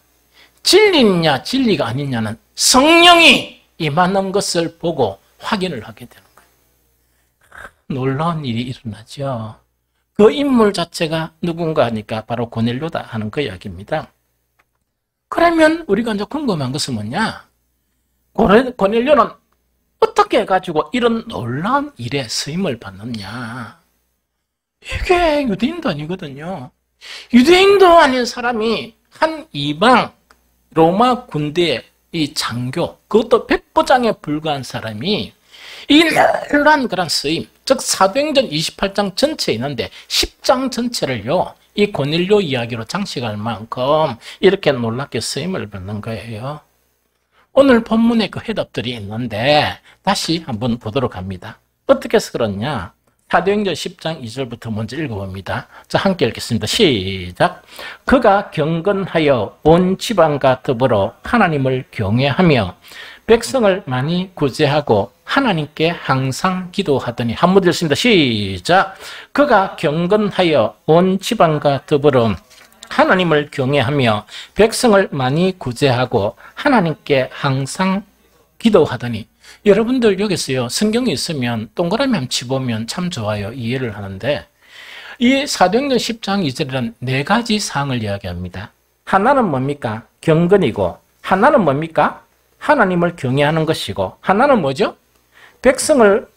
진리냐 진리가 아니냐는 성령이 임하는 것을 보고 확인을 하게 되는 거예요. 놀라운 일이 일어나죠. 그 인물 자체가 누군가 하니까 바로 고넬료다 하는 그 이야기입니다. 그러면 우리가 이제 궁금한 것은 뭐냐? 고넬료는 어떻게 해가지고 이런 놀라운 일에 쓰임을 받느냐? 이게 유대인도 아니거든요. 유대인도 아닌 사람이 한 이방 로마 군대의 이 장교, 그것도 백부장에 불과한 사람이 이 놀라운 그런 쓰임, 즉 사도행전 28장 전체에 있는데 10장 전체를요, 이 고넬료 이야기로 장식할 만큼 이렇게 놀랍게 쓰임을 받는 거예요. 오늘 본문에 그 해답들이 있는데 다시 한번 보도록 합니다. 어떻게 해서 그렇냐? 사도행전 10장 2절부터 먼저 읽어봅니다. 자, 함께 읽겠습니다. 시작. 그가 경건하여 온 지방과 더불어 하나님을 경외하며 백성을 많이 구제하고 하나님께 항상 기도하더니, 한번 읽습니다. 시작. 그가 경건하여 온 지방과 더불어 하나님을 경외하며 백성을 많이 구제하고 하나님께 항상 기도하더니. 여러분들 여기서요, 성경이 있으면 동그라미 한번 치보면 참 좋아요. 이해를 하는데, 이 사도행전 10장 2절이란 네 가지 사항을 이야기합니다. 하나는 뭡니까? 경건이고, 하나는 뭡니까? 하나님을 경외하는 것이고, 하나는 뭐죠? 백성을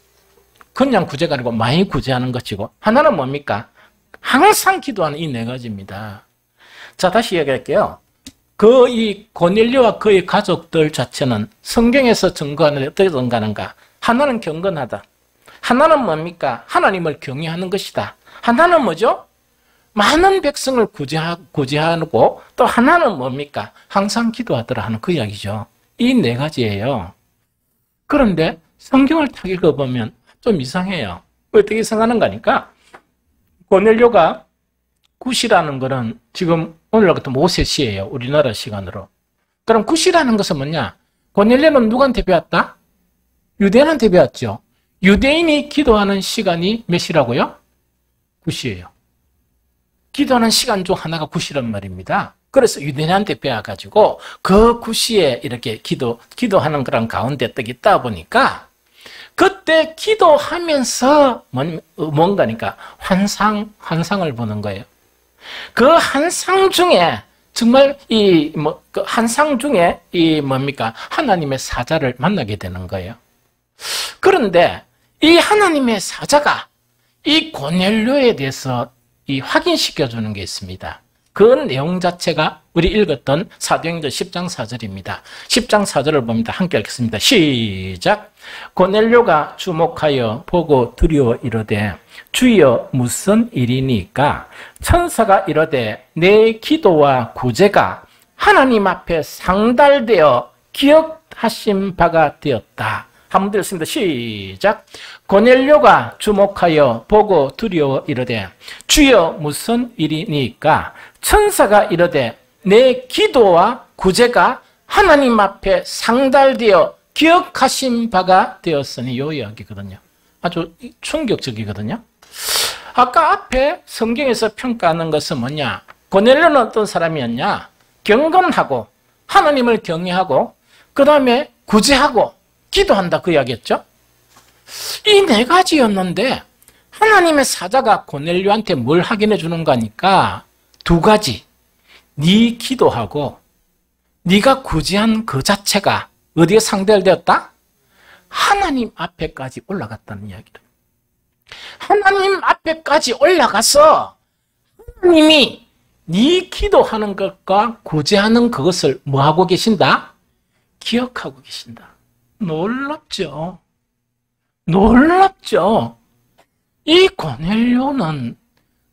그냥 구제가 아니고 많이 구제하는 것이고, 하나는 뭡니까? 항상 기도하는 이 네 가지입니다. 자, 다시 이야기할게요. 이 고넬료와 그의 가족들 자체는 성경에서 증거하는데 어떻게 증거하는가? 하나는 경건하다. 하나는 뭡니까? 하나님을 경외하는 것이다. 하나는 뭐죠? 많은 백성을 구제하고, 또 하나는 뭡니까? 항상 기도하더라 하는 그 이야기죠. 이 네 가지예요. 그런데 성경을 딱 읽어보면 좀 이상해요. 어떻게 이상하는가 하니까, 고넬료가 굿이라는 거는 지금 오늘날 같은 모세시예요. 우리나라 시간으로. 그럼 굿이라는 것은 뭐냐? 고넬료는 누구한테 배웠다? 유대인한테 배웠죠. 유대인이 기도하는 시간이 몇 시라고요? 굿이에요. 기도하는 시간 중 하나가 굿이란 말입니다. 그래서 유대인한테 배워가지고 그 굿시에 이렇게 기도하는 그런 가운데 딱 있다 보니까 그때 기도하면서 뭔가니까 환상을 보는 거예요. 그 환상 중에 정말 그 환상 중에 뭡니까? 하나님의 사자를 만나게 되는 거예요. 그런데 이 하나님의 사자가 이 고넬료에 대해서 확인시켜 주는 게 있습니다. 그 내용 자체가 우리 읽었던 사도행전 10장 4절입니다. 10장 4절을 봅니다. 함께 읽겠습니다. 시작. 고넬료가 주목하여 보고 두려워 이르되 주여 무슨 일이니까? 천사가 이르되 내 기도와 구제가 하나님 앞에 상달되어 기억하신 바가 되었다. 한번 읽습니다. 시작. 고넬료가 주목하여 보고 두려워 이르되 주여 무슨 일이니까? 천사가 이르되 내 기도와 구제가 하나님 앞에 상달되어 기억하신 바가 되었으니, 요 이야기거든요. 아주 충격적이거든요. 아까 앞에 성경에서 평가하는 것은 뭐냐? 고넬료는 어떤 사람이었냐? 경건하고 하나님을 경외하고 그 다음에 구제하고 기도한다, 그 이야기였죠. 이 네 가지였는데 하나님의 사자가 고넬료한테 뭘 확인해 주는 거니까 두 가지. 네 기도하고 네가 구제한 그 자체가 어디에 상달되었다? 하나님 앞에까지 올라갔다는 이야기를. 하나님 앞에까지 올라가서 하나님이 네 기도하는 것과 구제하는 그것을 뭐하고 계신다? 기억하고 계신다. 놀랍죠? 놀랍죠? 이 고넬료는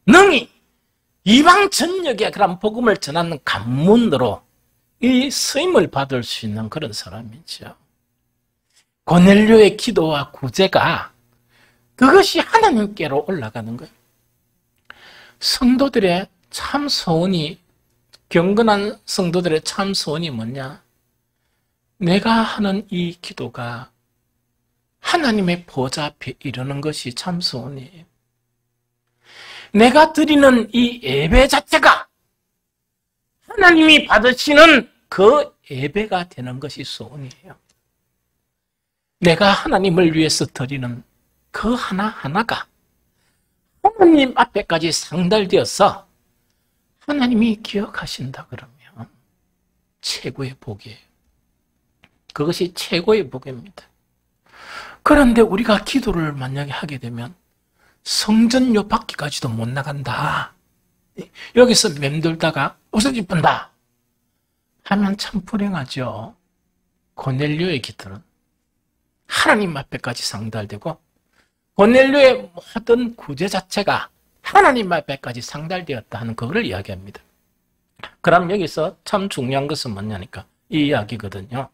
능히 이방 전역에 그런 복음을 전하는 간문으로 이 쓰임을 받을 수 있는 그런 사람이죠. 고넬료의 기도와 구제가 그것이 하나님께로 올라가는 거예요. 성도들의 참 소원이, 경건한 성도들의 참 소원이 뭐냐? 내가 하는 이 기도가 하나님의 보좌 앞에 이르는 것이 참 소원이에요. 내가 드리는 이 예배 자체가 하나님이 받으시는 그 예배가 되는 것이 소원이에요. 내가 하나님을 위해서 드리는 그 하나하나가 하나님 앞에까지 상달되어서 하나님이 기억하신다 그러면 최고의 복이에요. 그것이 최고의 복입니다. 그런데 우리가 기도를 만약에 하게 되면 성전 요 밖에까지도 못 나간다. 여기서 맴돌다가 없어질 뻔다 하면 참 불행하죠. 고넬료의 기도는 하나님 앞에까지 상달되고 고넬료의 모든 구제 자체가 하나님 앞에까지 상달되었다 하는 그거를 이야기합니다. 그럼 여기서 참 중요한 것은 뭐냐니까 이 이야기거든요.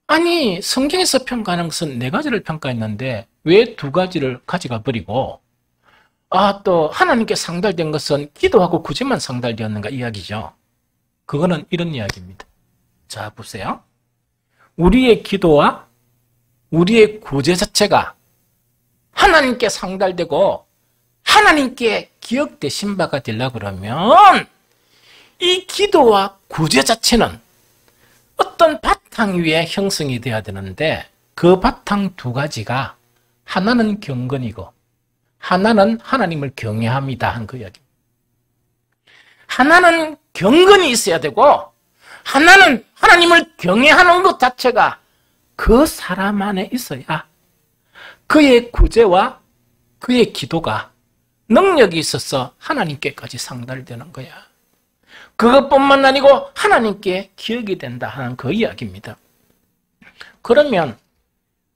아니 성경에서 평가하는 것은 4가지를 평가했는데 왜 2가지를 가져가 버리고 또 하나님께 상달된 것은 기도하고 구제만 상달되었는가 이야기죠. 그거는 이런 이야기입니다. 자 보세요. 우리의 기도와 우리의 구제 자체가 하나님께 상달되고 하나님께 기억되신 바가 되려고 그러면 이 기도와 구제 자체는 어떤 바탕 위에 형성이 되어야 되는데 그 바탕 2가지가 하나는 경건이고 하나는 하나님을 경외합니다 한 그 이야기. 하나는 경건이 있어야 되고 하나는 하나님을 경외하는 것 자체가 그 사람 안에 있어야 그의 구제와 그의 기도가 능력이 있어서 하나님께까지 상달되는 거야. 그것뿐만 아니고 하나님께 기억이 된다 하는 그 이야기입니다. 그러면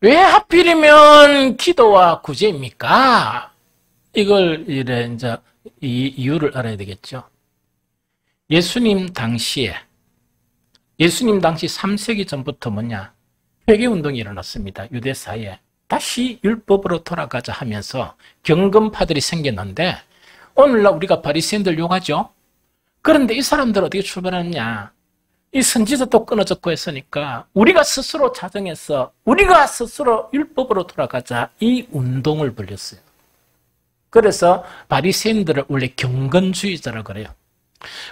왜 하필이면 기도와 구제입니까? 이걸 이제 이 이유를 알아야 되겠죠. 예수님 당시 3세기 전부터 회개운동이 일어났습니다. 유대사에 다시 율법으로 돌아가자 하면서 경건파들이 생겼는데 오늘날 우리가 바리새인들 욕하죠. 그런데 이 사람들 어떻게 출발했냐? 이 선지자도 끊어졌고 했으니까 우리가 스스로 자정해서 우리가 스스로 율법으로 돌아가자 이 운동을 벌였어요. 그래서 바리새인들을 원래 경건주의자라고 그래요.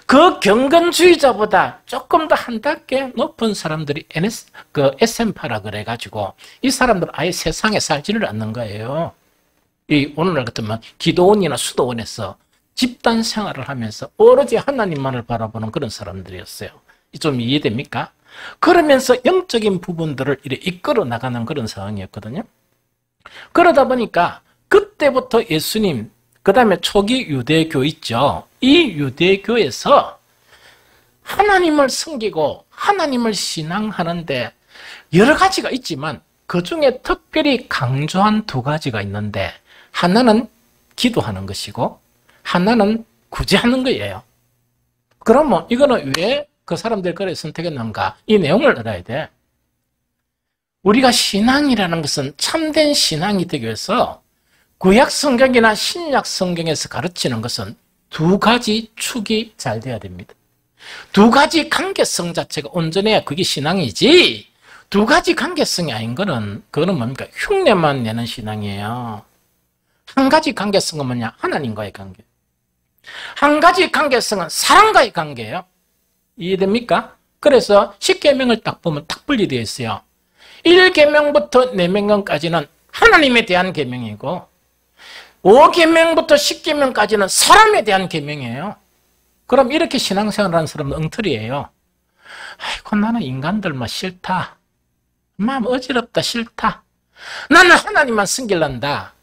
그 경건주의자보다 조금 더 한 단계 높은 사람들이 SM파라 그래가지고 이 사람들 아예 세상에 살지를 않는 거예요. 이 오늘날 같으면 기도원이나 수도원에서 집단 생활을 하면서 오로지 하나님만을 바라보는 그런 사람들이었어요. 좀 이해됩니까? 그러면서 영적인 부분들을 이렇게 이끌어 나가는 그런 상황이었거든요. 그러다 보니까 그때부터 예수님, 그 다음에 초기 유대교 있죠. 이 유대교에서 하나님을 섬기고 하나님을 신앙하는데 여러 가지가 있지만 그 중에 특별히 강조한 2가지가 있는데 하나는 기도하는 것이고 하나는 구제하는 거예요. 그러면 이거는 왜 그 사람들이 그래 선택했는가? 이 내용을 알아야 돼. 우리가 신앙이라는 것은 참된 신앙이 되기 위해서 구약 성경이나 신약 성경에서 가르치는 것은 2가지 축이 잘 돼야 됩니다. 2가지 관계성 자체가 온전해야 그게 신앙이지 2가지 관계성이 아닌 거는 그거는 뭡니까? 흉내만 내는 신앙이에요. 한 가지 관계성은 뭐냐? 하나님과의 관계. 한 가지 관계성은 사람과의 관계예요. 이해됩니까? 그래서 10계명을 딱 보면 딱 분리되어 있어요. 1계명부터 4계명까지는 하나님에 대한 계명이고 5계명부터 10계명까지는 사람에 대한 계명이에요. 그럼 이렇게 신앙생활하는 사람은 엉터리예요. 아이고 나는 인간들만 싫다. 마음 어지럽다 싫다. 나는 하나님만 섬길란다.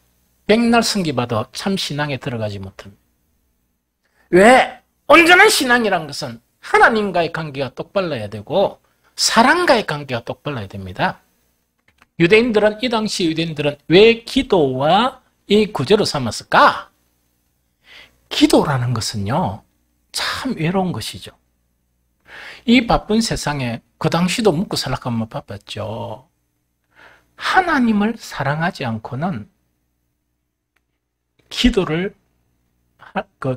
백날 섬기봐도 참 신앙에 들어가지 못합니다. 왜? 온전한 신앙이란 것은 하나님과의 관계가 똑발라야 되고 사람과의 관계가 똑발라야 됩니다. 유대인들은 이 당시 유대인들은 왜 기도와 이 구제로 삼았을까? 기도라는 것은요 참 외로운 것이죠. 이 바쁜 세상에 그 당시도 묵고 살락하면 바빴죠. 하나님을 사랑하지 않고는 기도를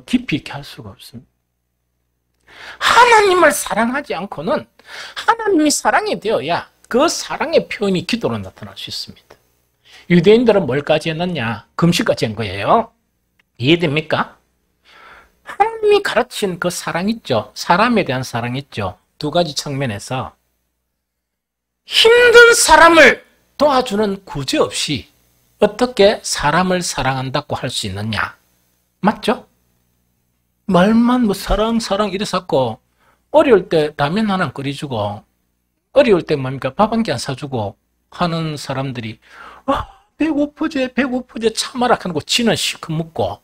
깊이 있게 할 수가 없습니다. 하나님을 사랑하지 않고는 하나님이 사랑이 되어야 그 사랑의 표현이 기도로 나타날 수 있습니다. 유대인들은 뭘까지 했느냐? 금식까지 한 거예요. 이해됩니까? 하나님이 가르친 그 사랑 있죠. 사람에 대한 사랑 있죠. 2가지 측면에서 힘든 사람을 도와주는 구제 없이 어떻게 사람을 사랑한다고 할 수 있느냐? 맞죠? 말만 뭐 사랑 이래서고 어려울 때 라면 하나 끓여주고 어려울 때 뭡니까? 밥 한 끼 안 사주고 하는 사람들이 배고프지 참아라 하고 지는 실컷 먹고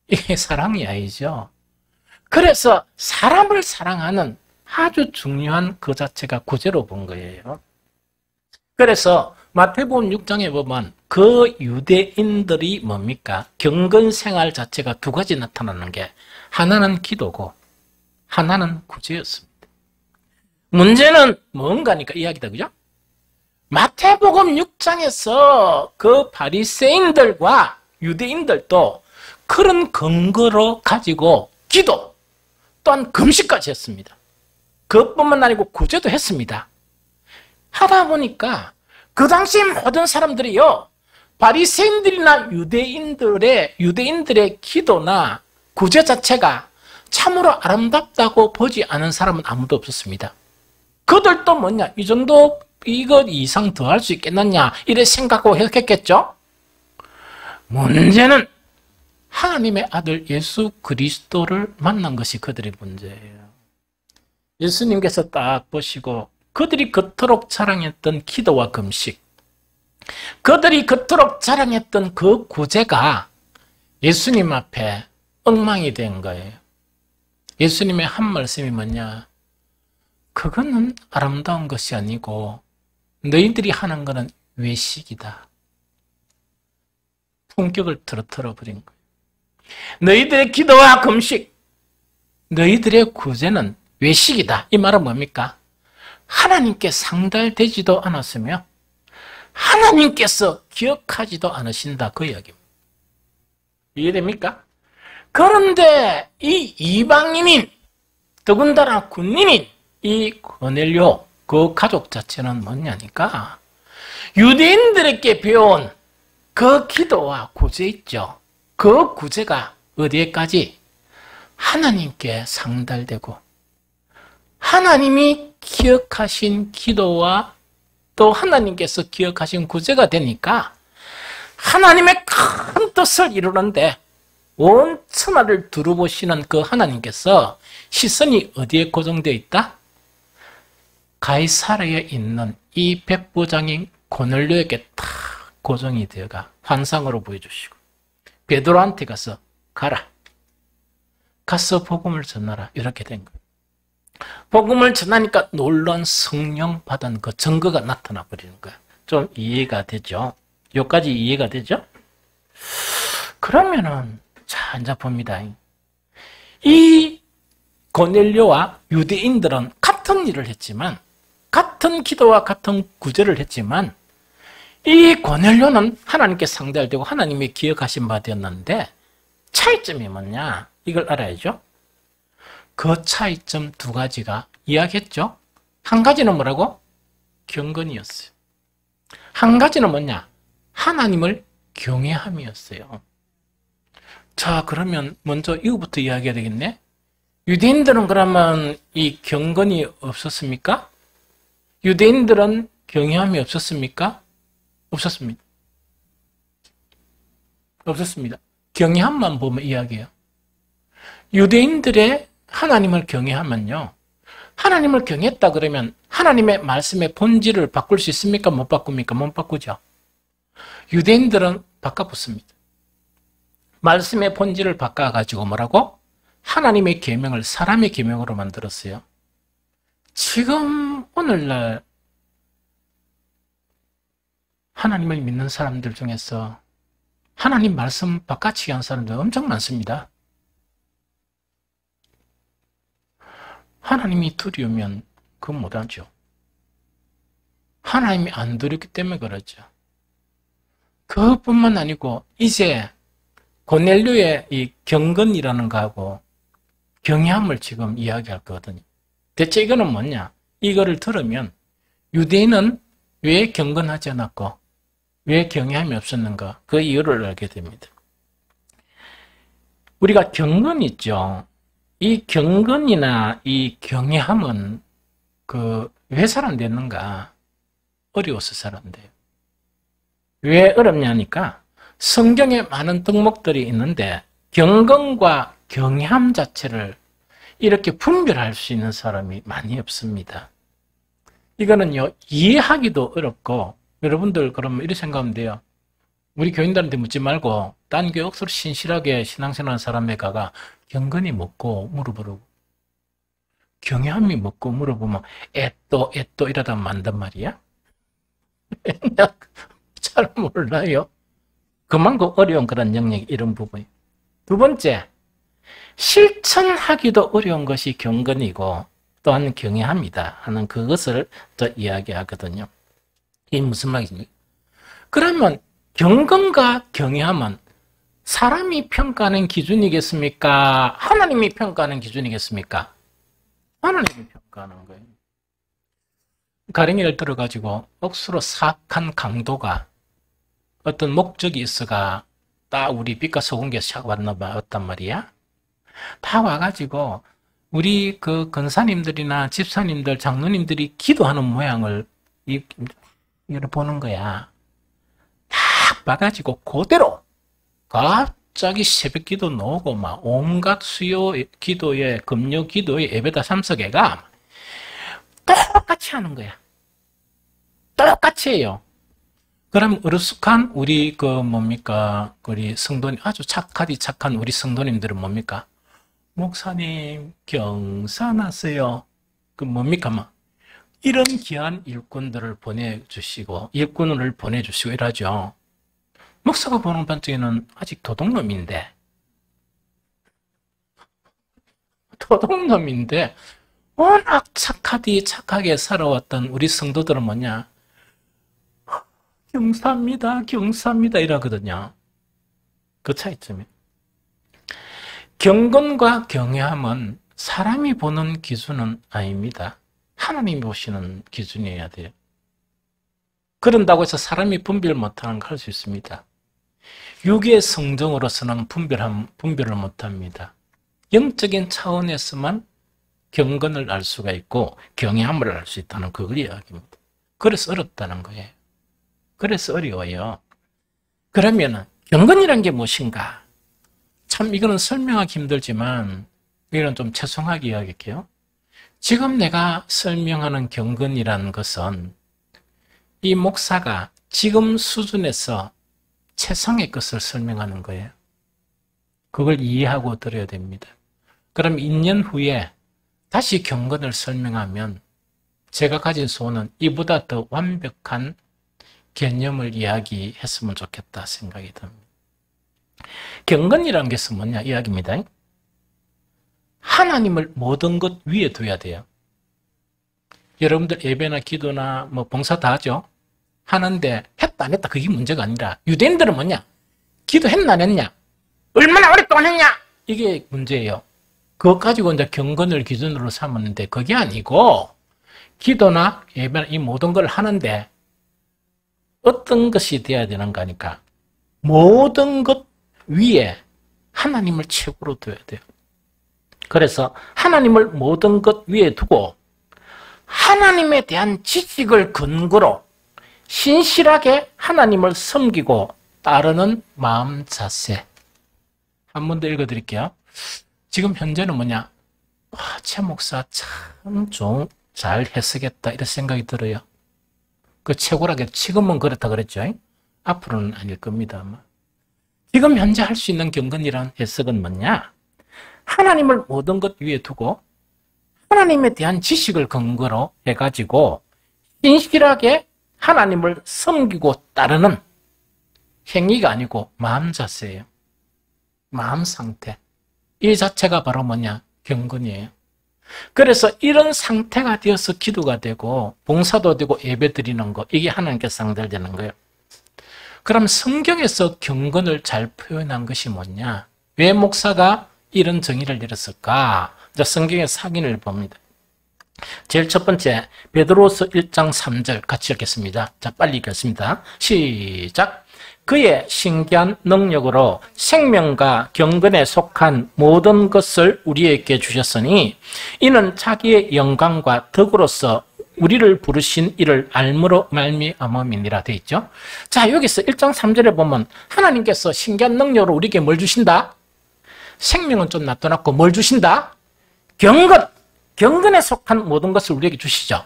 이게 사랑이 아니죠. 그래서 사람을 사랑하는 아주 중요한 그 자체가 구제로 본 거예요. 그래서 마태복음 6장에 보면 그 유대인들이 뭡니까? 경건 생활 자체가 두 가지 나타나는 게 하나는 기도고 하나는 구제였습니다. 문제는 뭔가니까 이야기다, 그죠? 마태복음 6장에서 그 바리새인들과 유대인들도 그런 근거로 가지고 기도 또한 금식까지 했습니다. 그것뿐만 아니고 구제도 했습니다. 하다 보니까 그 당시 모든 사람들이요, 바리새인들이나 유대인들의 기도나 구제 자체가 참으로 아름답다고 보지 않은 사람은 아무도 없었습니다. 그들도 뭐냐, 이 정도 이것 이상 더 할 수 있겠느냐 이래 생각하고 했겠죠. 문제는 하나님의 아들 예수 그리스도를 만난 것이 그들의 문제예요. 예수님께서 딱 보시고 그들이 그토록 자랑했던 기도와 금식, 그들이 그토록 자랑했던 그 구제가 예수님 앞에 엉망이 된 거예요. 예수님의 한 말씀이 뭐냐? 그거는 아름다운 것이 아니고 너희들이 하는 거는 외식이다. 품격을 틀어버린 거예요. 너희들의 기도와 금식, 너희들의 구제는 외식이다. 이 말은 뭡니까? 하나님께 상달되지도 않았으며 하나님께서 기억하지도 않으신다. 그 이야기입니다. 이해됩니까? 그런데 이 이방인인, 더군다나 군인인 이 고넬료 그 가족 자체는 뭐냐니까 유대인들에게 배운 그 기도와 구제 있죠. 그 구제가 어디에까지? 하나님께 상달되고 하나님이 기억하신 기도와 또 하나님께서 기억하신 구제가 되니까 하나님의 큰 뜻을 이루는데 온 천하를 두루보시는 그 하나님께서 시선이 어디에 고정되어 있다? 가이사랴에 있는 이 백부장인 고넬료에게 탁 고정이 되어가 환상으로 보여주시고 베드로한테 가서 가라. 가서 복음을 전하라. 이렇게 된 거예요. 복음을 전하니까 놀라운 성령 받은 그 증거가 나타나 버리는 거예요. 좀 이해가 되죠? 여기까지 이해가 되죠? 그러면은 자, 이제 봅니다. 이 고넬료와 유대인들은 같은 일을 했지만 같은 기도와 같은 구제를 했지만 이 고넬료는 하나님께 상달되고 하나님이 기억하신 바 되었는데 차이점이 뭐냐? 이걸 알아야죠. 그 차이점 두 가지가 이야기했죠. 한 가지는 뭐라고? 경건이었어요. 한 가지는 뭐냐? 하나님을 경외함이었어요. 자, 그러면 먼저 이거부터 이야기해야 되겠네. 유대인들은 그러면 이 경건이 없었습니까? 유대인들은 경외함이 없었습니까? 없었습니다. 없었습니다. 경외함만 보면 이야기해요. 유대인들의 하나님을 경외하면요, 하나님을 경외했다 그러면 하나님의 말씀의 본질을 바꿀 수 있습니까? 못 바꿉니까? 못 바꾸죠. 유대인들은 바꿔붙습니다. 말씀의 본질을 바꿔가지고 뭐라고? 하나님의 계명을 사람의 계명으로 만들었어요. 지금 오늘날 하나님을 믿는 사람들 중에서 하나님 말씀 바꿔치기 한 사람들 엄청 많습니다. 하나님이 두려우면 그건 못하죠. 하나님이 안 두렵기 때문에 그러죠. 그것뿐만 아니고 이제 고넬료의 이 경건이라는 거하고 경외함을 지금 이야기할 거거든요. 대체 이거는 뭐냐? 이거를 들으면 유대인은 왜 경건하지 않았고 왜 경외함이 없었는가? 그 이유를 알게 됩니다. 우리가 경건 있죠. 이 경건이나 이 경외함은 왜 잘 안 됐는가? 어려워서 잘 안 돼요. 왜 어렵냐니까 성경에 많은 덕목들이 있는데 경건과 경외함 자체를 이렇게 분별할 수 있는 사람이 많이 없습니다. 이거는요, 이해하기도 어렵고, 여러분들 그러면 이렇게 생각하면 돼요. 우리 교인들한테 묻지 말고 딴 교회 억수로 신실하게 신앙생활하는 사람에 가가 경건이 뭐고 물어보라고. 경외함이 뭐고 물어보면 애또 이러다 만단 말이야. 잘 몰라요. 그만큼 어려운 그런 영역이 이런 부분이. 두 번째, 실천하기도 어려운 것이 경건이고 또한 경외함이다 하는 그것을 또 이야기하거든요. 이게 무슨 말이지? 그러면 경건과 경외함은 사람이 평가하는 기준이겠습니까? 하나님이 평가하는 기준이겠습니까? 하나님이 평가하는 거예요. 가령 예를 들어가지고 억수로 사악한 강도가 어떤 목적이 있어가 딱 우리 빛과 소금게 샥 왔단 말이야. 다 와가지고 우리 그 권사님들이나 집사님들, 장로님들이 기도하는 모양을 이렇게 보는 거야. 딱 봐가지고 그대로 갑자기 새벽 기도 나오고 막 온갖 수요 기도에 금요 기도에 예배다 참석해가 똑같이 하는 거야. 똑같이 해요. 그럼 어르숙한 우리 우리 성도님, 아주 착한 우리 성도님들은 뭡니까? 목사님 경사나세요. 뭡니까? 막 이런 귀한 일꾼을 보내주시고 이러죠. 목사가 보는 반쪽에는 아직 도둑놈인데 워낙 착하게 살아왔던 우리 성도들은 뭐냐? 경사입니다 이러거든요. 그 차이점이. 경건과 경외함은 사람이 보는 기준은 아닙니다. 하나님이 보시는 기준이어야 돼요. 그런다고 해서 사람이 분별 못하는 걸 할 수 있습니다. 육의 성정으로서는 분별을 못합니다. 영적인 차원에서만 경건을 알 수가 있고 경외함을 알 수 있다는 그걸 이야기입니다. 그래서 어렵다는 거예요. 그래서 어려워요. 그러면 경건이란 게 무엇인가? 참 이거는 설명하기 힘들지만 이건 좀 최소하게 이야기할게요. 지금 내가 설명하는 경건이라는 것은 이 목사가 지금 수준에서 최상의 것을 설명하는 거예요. 그걸 이해하고 들어야 됩니다. 그럼 2년 후에 다시 경건을 설명하면 제가 가진 소원은 이보다 더 완벽한 개념을 이야기했으면 좋겠다 생각이 듭니다. 경건이라는 것은 뭐냐 이야기입니다. 하나님을 모든 것 위에 둬야 돼요. 여러분들 예배나 기도나 봉사 다 하죠? 하는데 했다 안 했다 그게 문제가 아니라 유대인들은 뭐냐? 기도했나 안 했냐? 얼마나 오랫동안 했냐? 이게 문제예요. 그것 가지고 이제 경건을 기준으로 삼았는데 그게 아니고 기도나 예배나 이 모든 걸 하는데 어떤 것이 돼야 되는가 하니까 모든 것 위에 하나님을 최고로 둬야 돼요. 그래서 하나님을 모든 것 위에 두고 하나님에 대한 지식을 근거로 신실하게 하나님을 섬기고 따르는 마음 자세. 한 번 더 읽어드릴게요. 지금 현재는 뭐냐? 최 목사 참 좀 잘 해석했다 이런 생각이 들어요. 그 최고라게 지금은 그렇다 그랬죠. 앞으로는 아닐 겁니다. 아마. 지금 현재 할 수 있는 경건이라는 해석은 뭐냐? 하나님을 모든 것 위에 두고 하나님에 대한 지식을 근거로 해가지고 신실하게 하나님을 섬기고 따르는 행위가 아니고 마음 자세예요. 마음 상태. 이 자체가 바로 뭐냐? 경건이에요. 그래서 이런 상태가 되어서 기도가 되고 봉사도 되고 예배 드리는 거 이게 하나님께 상달되는 거예요. 그럼 성경에서 경건을 잘 표현한 것이 뭐냐? 왜 목사가 이런 정의를 내렸을까? 이제 성경의 사진을 봅니다. 제일 첫 번째 베드로서 1장 3절 같이 읽겠습니다. 자, 빨리 읽겠습니다. 시작. 그의 신기한 능력으로 생명과 경건에 속한 모든 것을 우리에게 주셨으니 이는 자기의 영광과 덕으로서 우리를 부르신 이를 알므로 말미암음이니라 돼 있죠. 자, 여기서 1장 3절에 보면 하나님께서 신기한 능력으로 우리에게 뭘 주신다? 생명은 좀 놔둬놨고 뭘 주신다? 경건에 속한 모든 것을 우리에게 주시죠.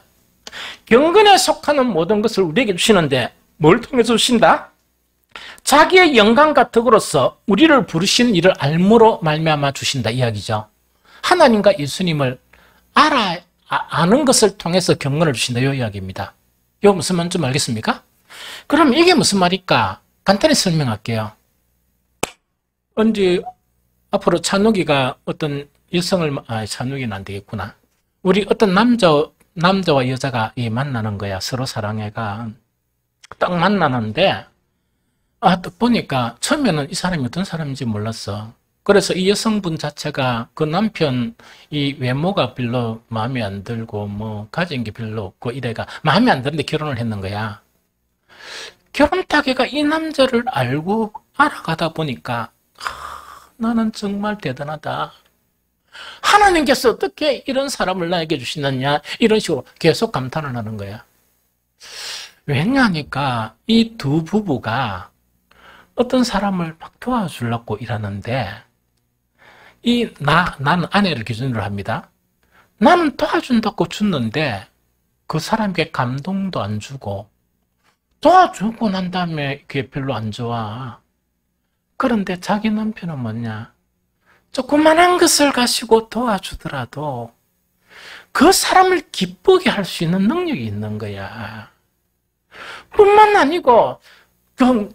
경건에 속하는 모든 것을 우리에게 주시는데 뭘 통해서 주신다? 자기의 영광과 덕으로서 우리를 부르신 이를 알므로 말미암아 주신다 이야기죠. 하나님과 예수님을 아는 것을 통해서 경건을 주신다 이 이야기입니다. 이거 무슨 말인지 좀 알겠습니까? 그럼 이게 무슨 말일까? 간단히 설명할게요. 언제 앞으로 찬욱이가 어떤 여성을 찬욱이는 안 되겠구나. 우리 어떤 남자와 여자가 만나는 거야. 서로 사랑해가 딱 만나는데 딱 보니까 처음에는 이 사람이 어떤 사람인지 몰랐어. 그래서 이 여성분 자체가 그 남편 이 외모가 별로 마음에 안 들고 뭐 가진 게 별로 없고 이래가 마음에 안 드는데 결혼을 했는 거야. 결혼 타기가 이 남자를 알고 알아가다 보니까 나는 정말 대단하다. 하나님께서 어떻게 이런 사람을 나에게 주시느냐 이런 식으로 계속 감탄을 하는 거야. 왜냐하니까 이 두 부부가 어떤 사람을 막 도와주려고 일하는데 나는 아내를 기준으로 합니다. 나는 도와준다고 줬는데 그 사람에게 감동도 안 주고 도와주고 난 다음에 그게 별로 안 좋아. 그런데 자기 남편은 뭐냐? 조그만한 것을 가지고 도와주더라도 그 사람을 기쁘게 할 수 있는 능력이 있는 거야. 뿐만 아니고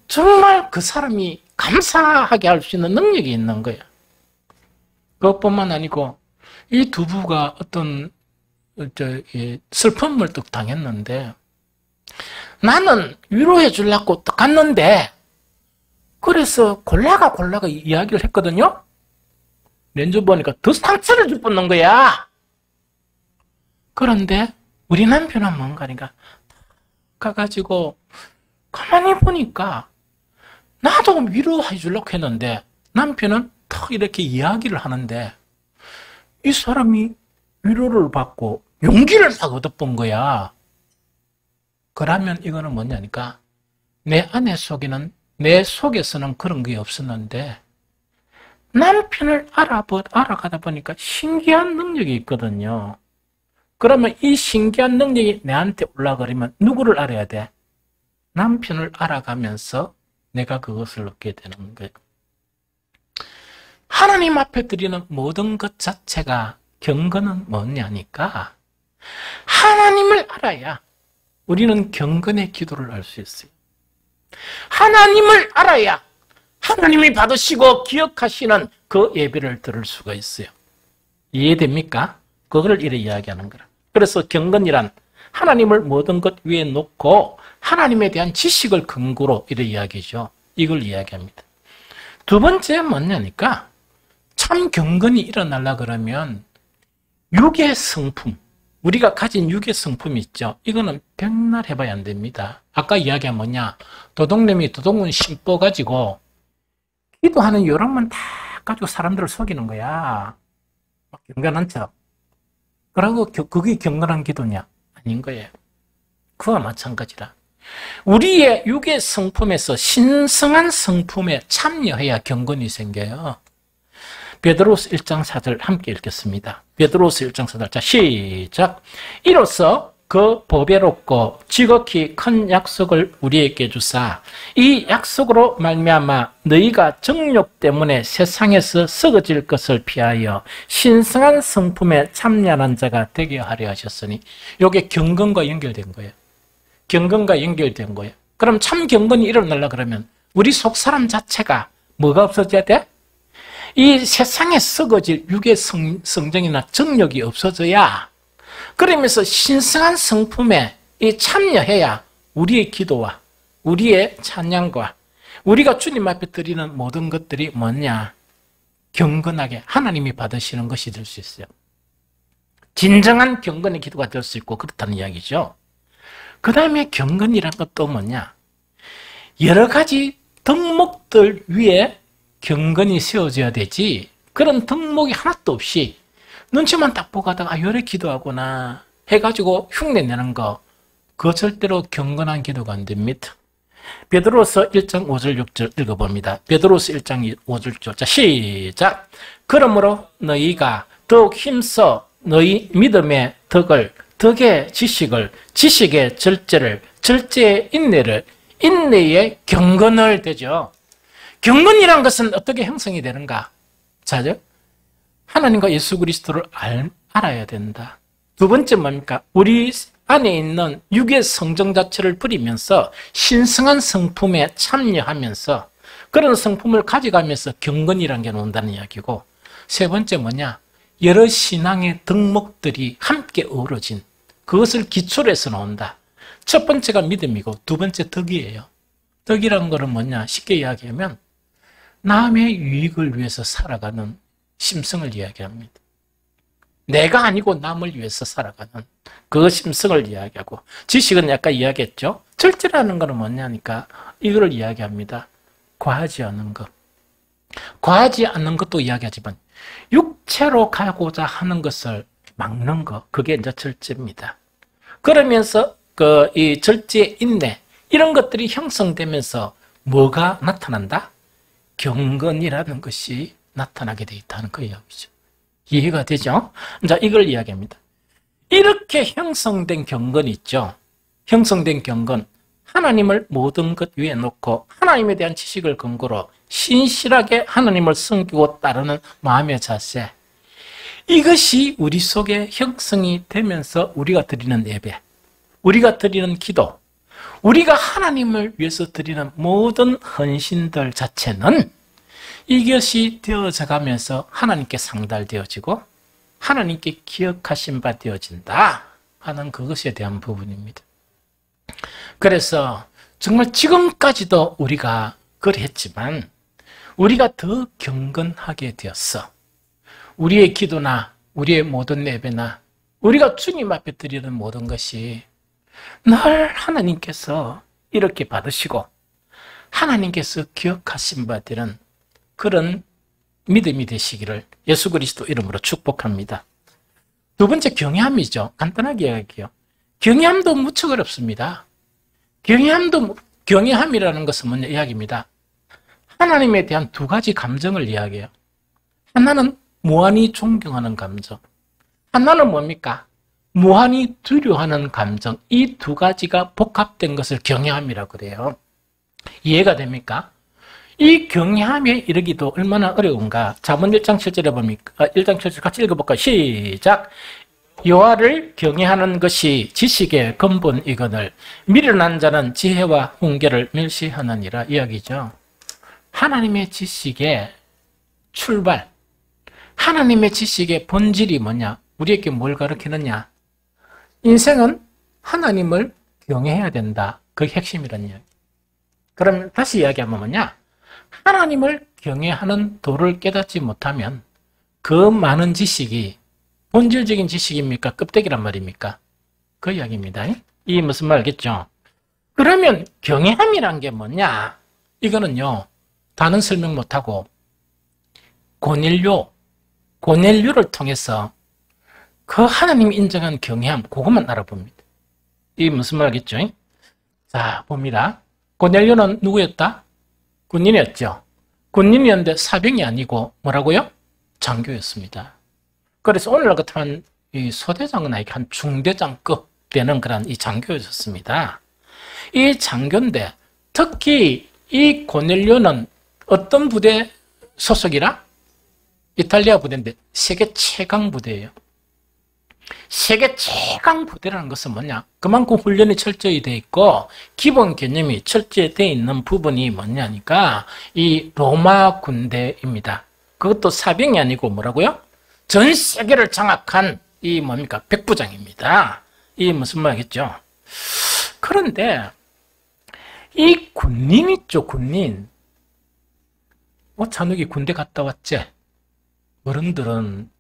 정말 그 사람이 감사하게 할 수 있는 능력이 있는 거야. 그것뿐만 아니고 이 두 부가 어떤 슬픔을 또 당했는데 나는 위로해 주려고 또 갔는데 그래서 골라가 이야기를 했거든요. 렌즈 보니까 더 상처를 줍는 거야. 그런데 우리 남편은 뭔가니까 가가지고 가만히 보니까 나도 위로해 주려고 했는데 남편은 턱 이렇게 이야기를 하는데 이 사람이 위로를 받고 용기를 막 얻어본 거야. 그러면 이거는 뭐냐니까 내 내 속에서는 그런 게 없었는데 남편을 알아가다 보니까 신기한 능력이 있거든요. 그러면 이 신기한 능력이 내한테 올라가려면 누구를 알아야 돼? 남편을 알아가면서 내가 그것을 얻게 되는 거예요. 하나님 앞에 드리는 모든 것 자체가 경건은 뭐냐니까 하나님을 알아야 우리는 경건의 기도를 할 수 있어요. 하나님을 알아야 하나님이 받으시고 기억하시는 그 예배를 들을 수가 있어요. 이해됩니까? 그걸 이렇게 이야기하는 거라. 그래서 경건이란 하나님을 모든 것 위에 놓고 하나님에 대한 지식을 근거로 이렇게 이야기죠. 이걸 이야기합니다. 두 번째 뭐냐니까 참 경건이 일어나려 그러면 육의 성품, 우리가 가진 육의 성품이 있죠. 이거는 백날 해봐야 안 됩니다. 아까 이야기한 뭐냐? 도둑놈이 도둑문 심어가지고 기도하는 요령만 다 가지고 사람들을 속이는 거야. 경건한 척. 그러고 그게 경건한 기도냐? 아닌 거예요. 그와 마찬가지라. 우리의 육의 성품에서 신성한 성품에 참여해야 경건이 생겨요. 베드로서 1장 4절 함께 읽겠습니다. 베드로서 1장 4절. 자, 시작. 이로써 그 보배롭고 지극히 큰 약속을 우리에게 주사 이 약속으로 말미암아 너희가 정욕 때문에 세상에서 썩어질 것을 피하여 신성한 성품에 참여하는 자가 되게 하려 하셨으니 이게 경건과 연결된 거예요. 경건과 연결된 거예요. 그럼 참 경건이 일어나려 그러면 우리 속 사람 자체가 뭐가 없어져야 돼? 이 세상에 썩어질 육의 성정이나 정욕이 없어져야 그러면서 신성한 성품에 참여해야 우리의 기도와 우리의 찬양과 우리가 주님 앞에 드리는 모든 것들이 뭐냐? 경건하게 하나님이 받으시는 것이 될 수 있어요. 진정한 경건의 기도가 될 수 있고 그렇다는 이야기죠. 그 다음에 경건이란 것도 뭐냐? 여러 가지 덕목들 위에 경건이 세워져야 되지 그런 덕목이 하나도 없이 눈치만 딱 보고 하다가 요래 기도하구나 해가지고 흉내내는 거, 그거 절대로 경건한 기도가 안 됩니다. 베드로서 1장 5절 6절 읽어봅니다. 베드로서 1장 5절 6절. 자, 시작. 그러므로 너희가 더욱 힘써 너희 믿음의 덕의 지식을, 지식의 절제를, 절제의 인내를, 인내의 경건을 되죠. 경건이란 것은 어떻게 형성이 되는가? 자죠. 하나님과 예수 그리스도를 알아야 된다. 두 번째 뭡니까? 우리 안에 있는 육의 성정 자체를 버리면서 신성한 성품에 참여하면서 그런 성품을 가져가면서 경건이라는 게 나온다는 이야기고, 세 번째 뭐냐? 여러 신앙의 덕목들이 함께 어우러진 그것을 기초로 해서 나온다. 첫 번째가 믿음이고 두 번째 덕이에요. 덕이라는 것은 뭐냐? 쉽게 이야기하면 남의 유익을 위해서 살아가는 심성을 이야기합니다. 내가 아니고 남을 위해서 살아가는 그 심성을 이야기하고, 지식은 약간 이야기했죠. 절제라는 것은 뭐냐니까 이거를 이야기합니다. 과하지 않은 것. 과하지 않는 것도 이야기하지만 육체로 가고자 하는 것을 막는 것, 그게 이제 절제입니다. 그러면서 이 절제, 인내 이런 것들이 형성되면서 뭐가 나타난다? 경건이라는 것이 나타나게 돼 있다는 그 이야기죠. 이해가 되죠? 자, 이걸 이야기합니다. 이렇게 형성된 경건이 있죠. 형성된 경건, 하나님을 모든 것 위에 놓고 하나님에 대한 지식을 근거로 신실하게 하나님을 섬기고 따르는 마음의 자세, 이것이 우리 속에 형성이 되면서 우리가 드리는 예배, 우리가 드리는 기도, 우리가 하나님을 위해서 드리는 모든 헌신들 자체는 이것이 되어져 가면서 하나님께 상달되어지고 하나님께 기억하신 바 되어진다 하는 그것에 대한 부분입니다. 그래서 정말 지금까지도 우리가 그랬지만 우리가 더 경건하게 되었어. 우리의 기도나 우리의 모든 예배나 우리가 주님 앞에 드리는 모든 것이 늘 하나님께서 이렇게 받으시고 하나님께서 기억하신 바 되는 그런 믿음이 되시기를 예수 그리스도 이름으로 축복합니다. 두 번째, 경외함이죠. 간단하게 이야기해요. 경외함도 무척 어렵습니다. 경외함이라는 것은 뭐냐 이야기입니다. 하나님에 대한 두 가지 감정을 이야기해요. 하나는 무한히 존경하는 감정, 하나는 뭡니까? 무한히 두려워하는 감정. 이 두 가지가 복합된 것을 경외함이라고 그래요. 이해가 됩니까? 이 경외함에 이르기도 얼마나 어려운가. 잠언 1장 7절에 봅니까? 1장 7절 같이 읽어볼까요? 시작. 여호와를 경외하는 것이 지식의 근본이거늘 미련한 자는 지혜와 훈계를 멸시하느니라 이야기죠. 하나님의 지식의 출발, 하나님의 지식의 본질이 뭐냐? 우리에게 뭘 가르치느냐? 인생은 하나님을 경외해야 된다. 그게 핵심이라는 이야기. 그럼 다시 이야기하면 뭐냐? 하나님을 경외하는 도를 깨닫지 못하면 그 많은 지식이 본질적인 지식입니까? 껍데기란 말입니까? 그 이야기입니다. 이 무슨 말 알겠죠? 그러면 경외함이란 게 뭐냐? 이거는요, 다른 설명 못하고 고넬료를 통해서 그 하나님이 인정한 경외함, 그것만 알아봅니다. 이 무슨 말 알겠죠? 자, 봅니다. 고넬료는 누구였다? 군인이었죠. 군인이었는데 사병이 아니고 뭐라고요? 장교였습니다. 그래서 오늘날 같으면 이 소대장은 아니고 한 중대장급 되는 그런 이 장교였습니다. 이 장교인데 특히 이 고넬료는 어떤 부대 소속이라? 이탈리아 부대인데 세계 최강 부대예요. 세계 최강 부대라는 것은 뭐냐? 그만큼 훈련이 철저히 되어 있고 기본 개념이 철저히 되어 있는 부분이 뭐냐니까 이 로마 군대입니다. 그것도 사병이 아니고 뭐라고요? 전 세계를 장악한 이 뭡니까? 백부장입니다. 이 무슨 말이겠죠? 그런데 이 군인 있죠, 군인. 찬욱이 군대 갔다 왔지? 어른들은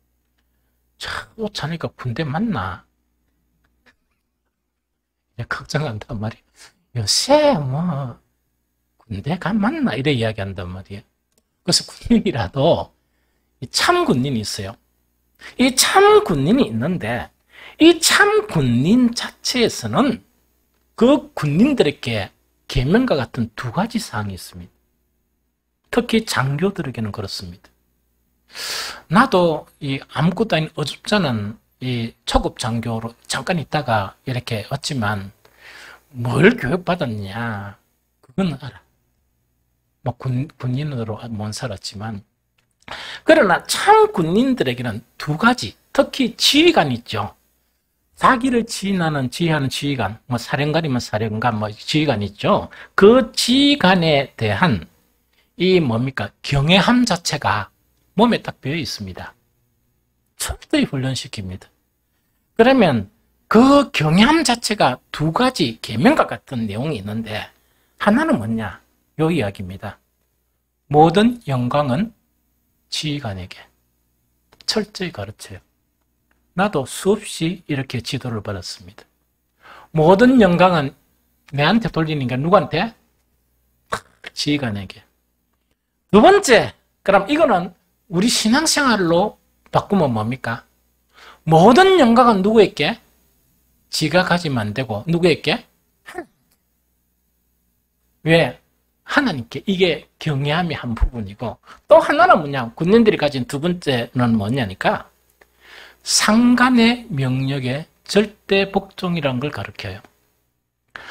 찬욱이가 군대 맞나? 걱정한단 말이야. 요새 군대가 맞나? 이래 이야기한단 말이에요. 그래서 군인이라도 참 군인이 있어요. 이 참 군인이 있는데 이 참 군인 자체에서는 그 군인들에게 계명과 같은 두 가지 사항이 있습니다. 특히 장교들에게는 그렇습니다. 나도 이 아무것도 아닌 어줍잖은 이 초급 장교로 잠깐 있다가 이렇게 왔지만 뭘 교육받았냐? 그건 알아. 뭐 군인으로 못 살았지만. 그러나 참 군인들에게는 두 가지, 특히 지휘관 있죠. 자기를 지휘하는 지휘관, 뭐 사령관이면 사령관, 뭐 지휘관 있죠. 그 지휘관에 대한 이 뭡니까? 경외함 자체가 몸에 딱 배어 있습니다. 철저히 훈련시킵니다. 그러면 그 경외함 자체가 두 가지 계명과 같은 내용이 있는데 하나는 뭐냐? 요 이야기입니다. 모든 영광은 지휘관에게 철저히 가르쳐요. 나도 수없이 이렇게 지도를 받았습니다. 모든 영광은 내한테 돌리니까 누구한테? 지휘관에게. 두 번째, 그럼 이거는 우리 신앙생활로 바꾸면 뭡니까? 모든 영광은 누구에게? 지가 가지면 안 되고 누구에게? 왜? 하나님께. 이게 경외함의 한 부분이고 또 하나는 뭐냐? 군인들이 가진 두 번째는 뭐냐니까 상관의 명령에 절대 복종이라는 걸 가르쳐요.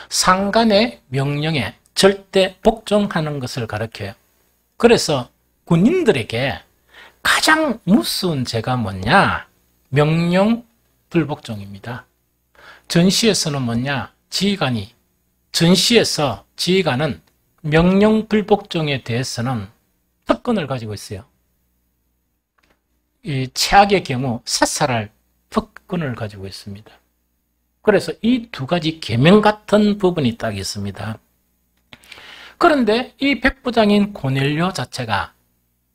상관의 명령에 절대 복종하는 것을 가르쳐요. 그래서 군인들에게 가장 무서운 죄가 뭐냐? 명령 불복종입니다. 전시에서는 뭐냐? 지휘관이 전시에서 지휘관은 명령 불복종에 대해서는 특권을 가지고 있어요. 이 최악의 경우 사살할 특권을 가지고 있습니다. 그래서 이 두 가지 계명 같은 부분이 딱 있습니다. 그런데 이 백부장인 고넬료 자체가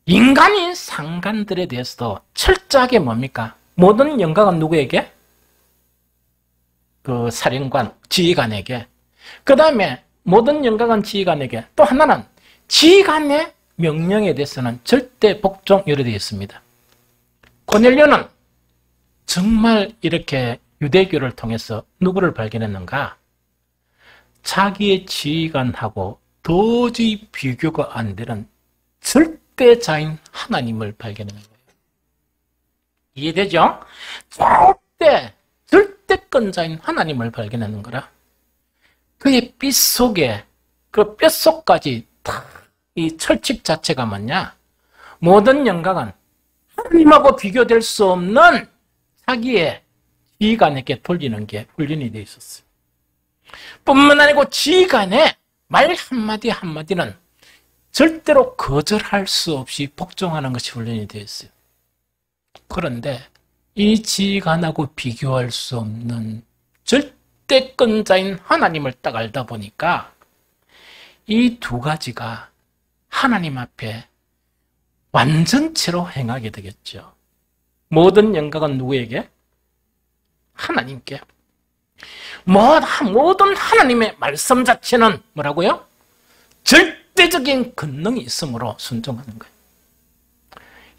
인간인 상관들에 대해서도 철저하게 뭡니까? 모든 영광은 누구에게? 그 사령관, 지휘관에게. 그 다음에 모든 영광은 지휘관에게. 또 하나는 지휘관의 명령에 대해서는 절대 복종 이렇게 되어 있습니다. 고넬료는 정말 이렇게 유대교를 통해서 누구를 발견했는가? 자기의 지휘관하고 도저히 비교가 안 되는 절대자인 하나님을 발견하는 거예요. 이해되죠? 절대권자인 하나님을 발견하는 거라. 그의 뼈 속에, 그 뼛속까지 다 이 철칙 자체가 뭐냐? 모든 영광은 하나님하고 비교될 수 없는 자기의 지휘관에게 돌리는 게 훈련이 되어 있었어요. 뿐만 아니고 지휘관의 말 한마디 한마디는 절대로 거절할 수 없이 복종하는 것이 훈련이 되어 있어요. 그런데 이 지휘관하고 비교할 수 없는 절대권자인 하나님을 딱 알다 보니까 이 두 가지가 하나님 앞에 완전체로 행하게 되겠죠. 모든 영광은 누구에게? 하나님께. 모든 하나님의 말씀 자체는 뭐라고요? 절대적인 권능이 있으므로 순종하는 거예요.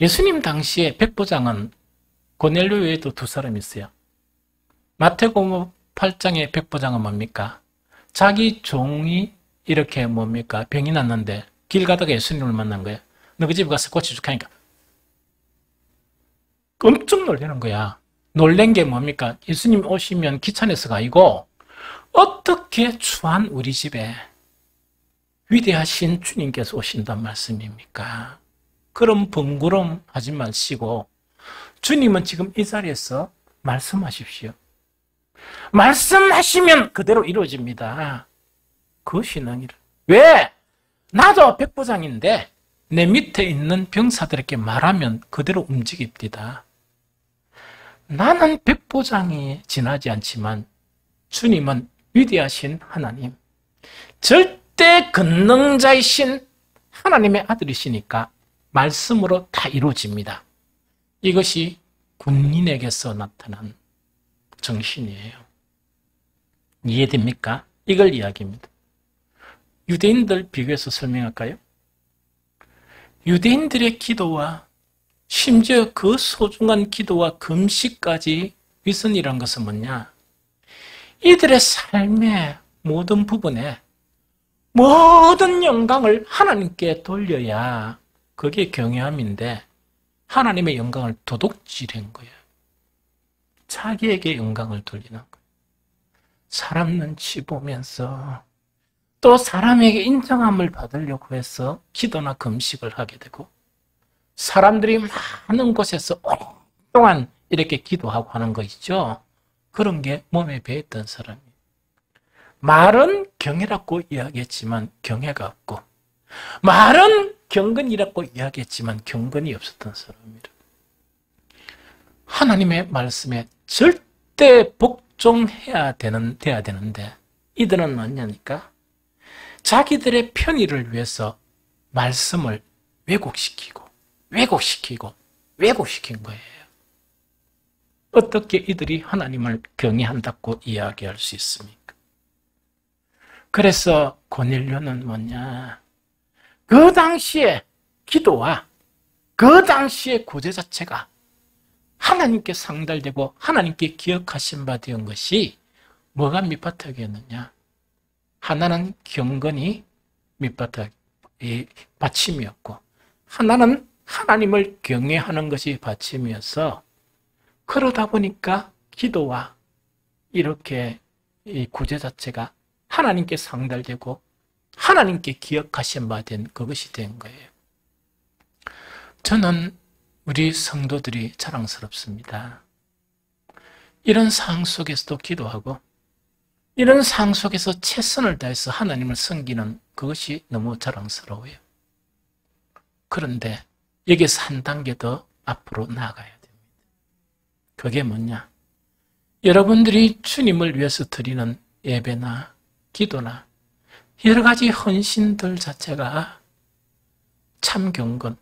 예수님 당시에 백부장은 고넬료 외에도 두 사람이 있어요. 마태복음 8장의 백부장은 뭡니까? 자기 종이 이렇게 뭡니까? 병이 났는데 길 가다가 예수님을 만난 거예요. 너 그 집에 가서 고쳐줄까 하니까 깜짝 놀라는 거야. 놀란 게 뭡니까? 예수님 오시면 귀찮아서가 아니고 어떻게 추한 우리 집에 위대하신 주님께서 오신단 말씀입니까? 그럼 번거로움 하지 마시고 주님은 지금 이 자리에서 말씀하십시오. 말씀하시면 그대로 이루어집니다. 그 신앙이라. 왜? 나도 백부장인데 내 밑에 있는 병사들에게 말하면 그대로 움직입니다. 나는 백부장이 지나지 않지만 주님은 위대하신 하나님, 절대 권능자이신 하나님의 아들이시니까 말씀으로 다 이루어집니다. 이것이 군인에게서 나타난 정신이에요. 이해됩니까? 이걸 이야기합니다. 유대인들 비교해서 설명할까요? 유대인들의 기도와 심지어 그 소중한 기도와 금식까지 위선이란 것은 뭐냐? 이들의 삶의 모든 부분에 모든 영광을 하나님께 돌려야 그게 경외함인데 하나님의 영광을 도둑질한 거예요. 자기에게 영광을 돌리는 거예요. 사람 눈치 보면서 또 사람에게 인정함을 받으려고 해서 기도나 금식을 하게 되고 사람들이 많은 곳에서 오랫동안 이렇게 기도하고 하는 거 있죠. 그런 게 몸에 배했던 사람이에요. 말은 경외라고 이야기했지만 경외가 없고 말은 경건이라고 이야기했지만 경건이 없었던 사람이라. 하나님의 말씀에 절대 복종해야 돼야 되는데 이들은 뭐냐니까 자기들의 편의를 위해서 말씀을 왜곡시킨 거예요. 어떻게 이들이 하나님을 경외한다고 이야기할 수 있습니까? 그래서 고넬료는 뭐냐? 그 당시에 기도와 그 당시의 구제 자체가 하나님께 상달되고 하나님께 기억하신 바 되는 것이 뭐가 밑바탕이었느냐? 하나는 경건이 밑바탕, 받침이었고 하나는 하나님을 경외하는 것이 받침이어서 그러다 보니까 기도와 이렇게 이 구제 자체가 하나님께 상달되고 하나님께 기억하신 바 된 그것이 된 거예요. 저는 우리 성도들이 자랑스럽습니다. 이런 상황 속에서도 기도하고 이런 상황 속에서 최선을 다해서 하나님을 섬기는 그것이 너무 자랑스러워요. 그런데 여기서 한 단계 더 앞으로 나아가야 됩니다. 그게 뭐냐? 여러분들이 주님을 위해서 드리는 예배나 기도나 여러 가지 헌신들 자체가 참 경건,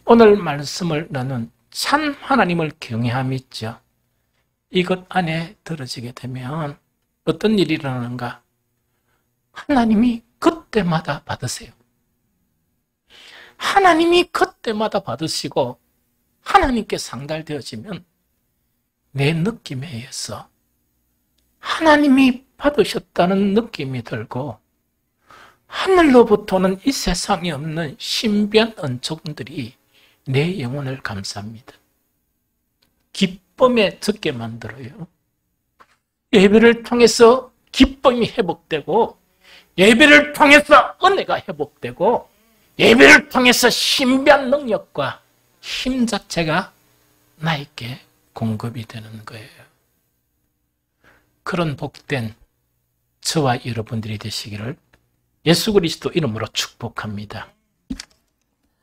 오늘 말씀을 나눈 참 하나님을 경외함이 있죠. 이것 안에 들어지게 되면 어떤 일이 일어나는가? 하나님이 그때마다 받으세요. 하나님이 그때마다 받으시고 하나님께 상달되어지면 내 느낌에 의해서 하나님이 받으셨다는 느낌이 들고 하늘로부터는 이 세상에 없는 신비한 은총들이 내 영혼을 감쌉니다. 기쁨에 젖게 만들어요. 예배를 통해서 기쁨이 회복되고 예배를 통해서 은혜가 회복되고 예배를 통해서 신비한 능력과 힘 자체가 나에게 공급이 되는 거예요. 그런 복된 저와 여러분들이 되시기를 예수 그리스도 이름으로 축복합니다.